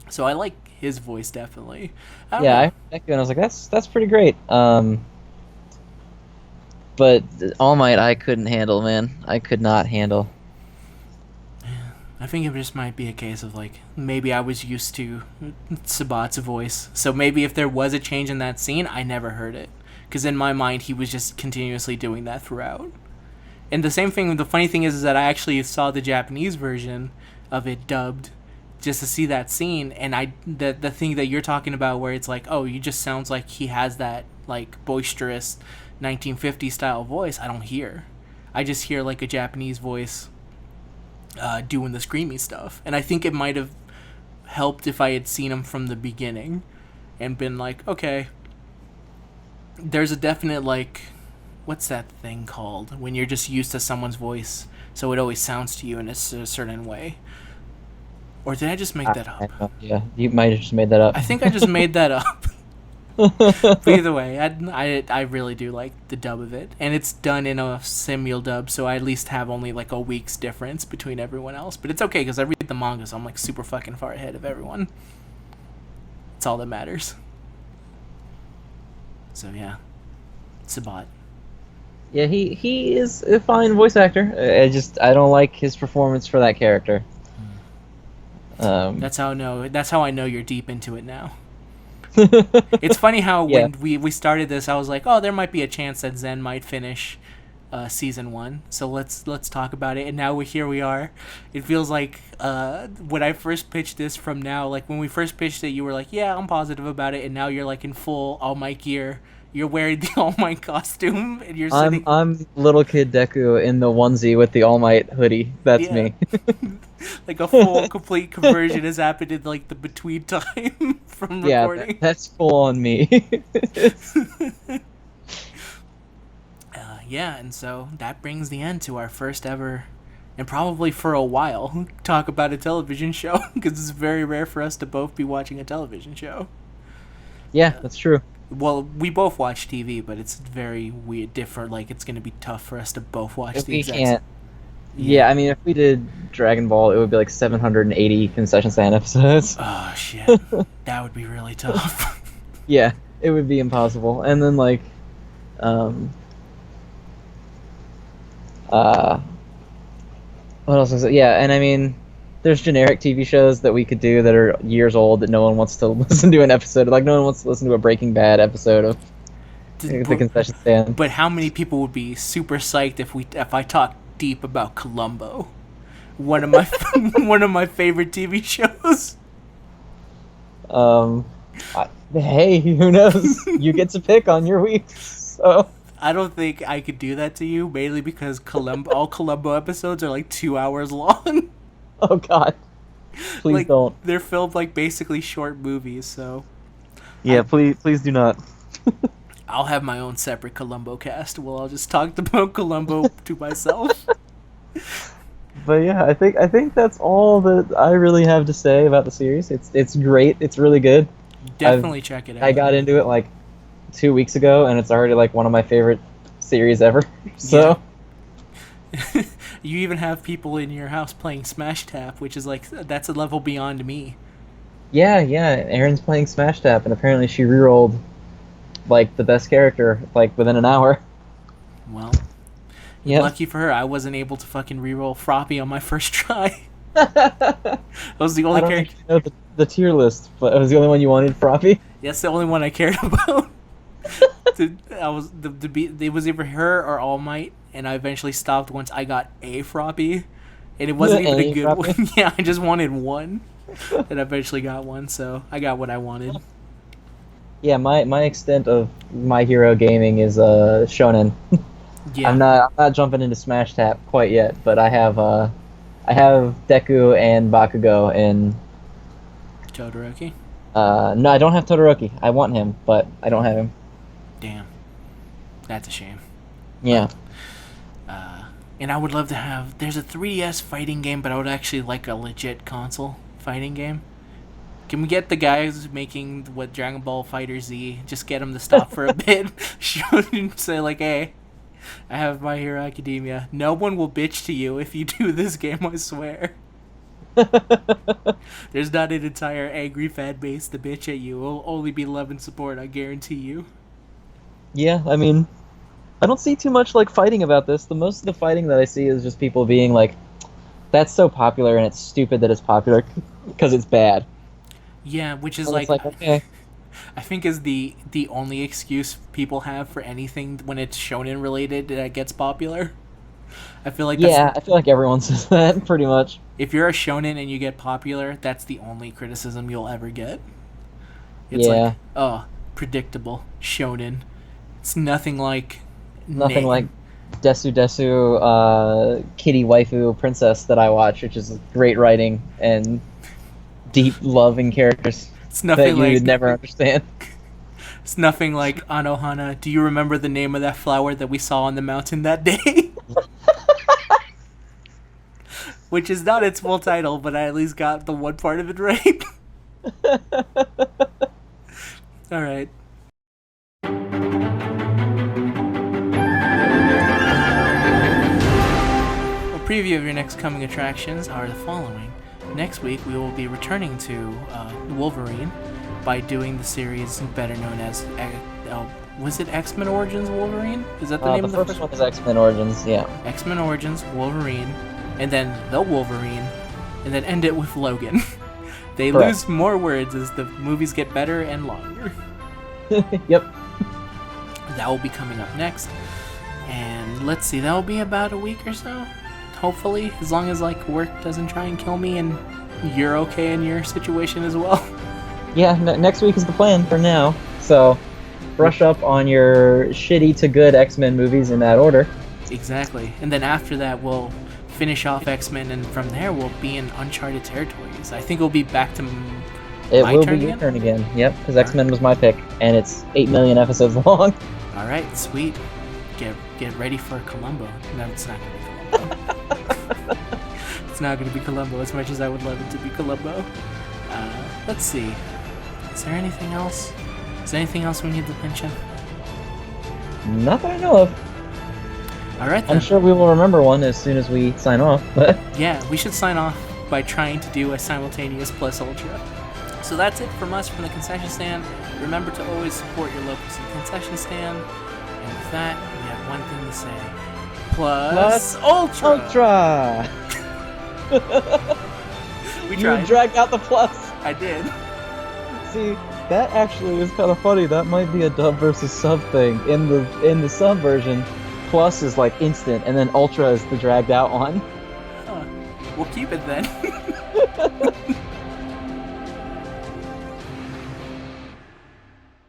So I like his voice definitely. I don't know. I heard Deku and I was like, that's pretty great. But All Might I couldn't handle, man. I could not handle. I think it just might be a case of like, maybe I was used to Sabat's voice, so maybe if there was a change in that scene, I never heard it, because in my mind he was just continuously doing that throughout. And the same thing, the funny thing is that I actually saw the Japanese version of it dubbed just to see that scene, and the thing that you're talking about where it's like, oh, you just sounds like he has that like boisterous 1950s style voice, I don't hear. I just hear like a Japanese voice doing the screamy stuff. And I think it might have helped if I had seen him from the beginning and been like, okay, there's a definite like, what's that thing called when you're just used to someone's voice so it always sounds to you in a certain way. Or did I just make that up? Yeah, you might have just made that up. I think I just made that up. But either way, I really do like the dub of it, and it's done in a simul dub, so I at least have only like a week's difference between everyone else. But it's okay because I read the manga, so I'm like super fucking far ahead of everyone. It's all that matters. So yeah, Sabat. Yeah, he is a fine voice actor. I don't like his performance for that character. That's how I know you're deep into it now. It's funny how when we started this, I was like, oh, there might be a chance that Zen might finish season 1, so let's talk about it. And now here we are. It feels like when I first pitched this from now, like when we first pitched it, you were like, yeah, I'm positive about it, and now you're like in full All Might gear. You're wearing the All Might costume, and you're sitting. I'm little kid Deku in the onesie with the All Might hoodie. That's me. Like a full complete conversion has happened in like the between time from recording. Yeah, that's full on me. Yeah, and so that brings the end to our first ever, and probably for a while, talk about a television show, because it's very rare for us to both be watching a television show. Yeah, that's true. Well, we both watch TV, but it's very weird, different. Like, it's going to be tough for us to both watch If the we exact can't. Yeah, I mean, if we did Dragon Ball, it would be like 780 Concession Stand episodes. Oh, shit. That would be really tough. Yeah, it would be impossible. And then, like, what else is it? Yeah, and I mean, there's generic TV shows that we could do that are years old that no one wants to listen to an episode. Like, no one wants to listen to a Breaking Bad episode of the Concession Stand. But how many people would be super psyched if I talk deep about Columbo? One of my favorite TV shows. Hey, who knows? You get to pick on your weeks. So I don't think I could do that to you, mainly because all Columbo episodes are like 2 hours long. Oh God! Please like, don't. They're filmed like basically short movies, so. Yeah, please do not. I'll have my own separate Columbo cast. Well, I'll just talk about Columbo to myself. But yeah, I think that's all that I really have to say about the series. It's great. It's really good. Definitely check it out. I got into it like 2 weeks ago, and it's already like one of my favorite series ever. So. Yeah. You even have people in your house playing Smash Tap, which is like, that's a level beyond me. Yeah. Erin's playing Smash Tap, and apparently she rerolled like the best character like within an hour. Well, yeah. Lucky for her, I wasn't able to fucking reroll Froppy on my first try. That was the only character. I don't know the tier list, but it was the only one you wanted, Froppy. That's the only one I cared about. It was either her or All Might, and I eventually stopped once I got a Froppy, and it wasn't even a good Froppy? one. Yeah, I just wanted one, and I eventually got one, so I got what I wanted. Yeah, my extent of My Hero gaming is shonen. Yeah. I'm not jumping into Smash Tap quite yet, but I have Deku and Bakugo in. Todoroki? No, I don't have Todoroki. I want him, but I don't have him. Damn. That's a shame. Yeah. And I would love to have. There's a 3DS fighting game, but I would actually like a legit console fighting game. Can we get the guys making what Dragon Ball Fighter Z? Just get them to stop for a bit. Show them, say like, "Hey, I have My Hero Academia. No one will bitch to you if you do this game. I swear." There's not an entire angry fan base to bitch at you. It'll only be love and support. I guarantee you. Yeah, I mean, I don't see too much like fighting about this. The most of the fighting that I see is just people being like, "That's so popular, and it's stupid that it's popular because it's bad." Yeah, which is And like, it's like, okay, I think is the only excuse people have for anything when it's shonen related that gets popular. I feel like that's, yeah, I feel like everyone says that pretty much. if you're a shonen and you get popular, that's the only criticism you'll ever get. It's Yeah. like, oh, predictable shonen. It's nothing like Nothing like Desu Desu, kitty waifu princess that I watch, which is great writing and deep love in characters it's that nothing you like would never understand. it's nothing like Anohana. Do you remember the name of that flower that we saw on the mountain that day? Which is not its full title, but I at least got the one part of it right. All right. A preview of your next coming attractions are the following. Next week, we will be returning to Wolverine by doing the series better known as, was it X-Men Origins Wolverine? Is that the name of the first one is X-Men Origins, yeah. X-Men Origins Wolverine, and then the Wolverine, and then end it with Logan. They Correct. lose more words as the movies get better and longer. Yep. That will be coming up next. And let's see, that will be about a week or so. Hopefully, as long as like work doesn't try and kill me and you're okay in your situation as well. Yeah, next week is the plan for now. So, brush up on your shitty to good X-Men movies in that order. Exactly. And then after that, we'll finish off X-Men, and from there, we'll be in uncharted territories. I think it'll be back to It my will turn be your again? turn again. Yep, because X-Men was my pick, and it's 8 million episodes long. All right, sweet. Get ready for Columbo. No, it's not going to be Columbo. It's not going to be Columbo as much as I would love it to be Columbo. Let's see. Is there anything else? Is there anything else we need to mention? Not that I know of. All right, then. I'm sure we will remember one as soon as we sign off, but Yeah, we should sign off by trying to do a simultaneous plus ultra. So that's it from us from the concession stand. Remember to always support your local concession stand. And with that, we have one thing to say. Plus ultra! Ultra! We You tried. dragged out the plus. I did. See, that actually is kind of funny. That might be a dub versus sub thing. In the sub version, plus is like instant, and then ultra is the dragged out one. Huh. We'll keep it then.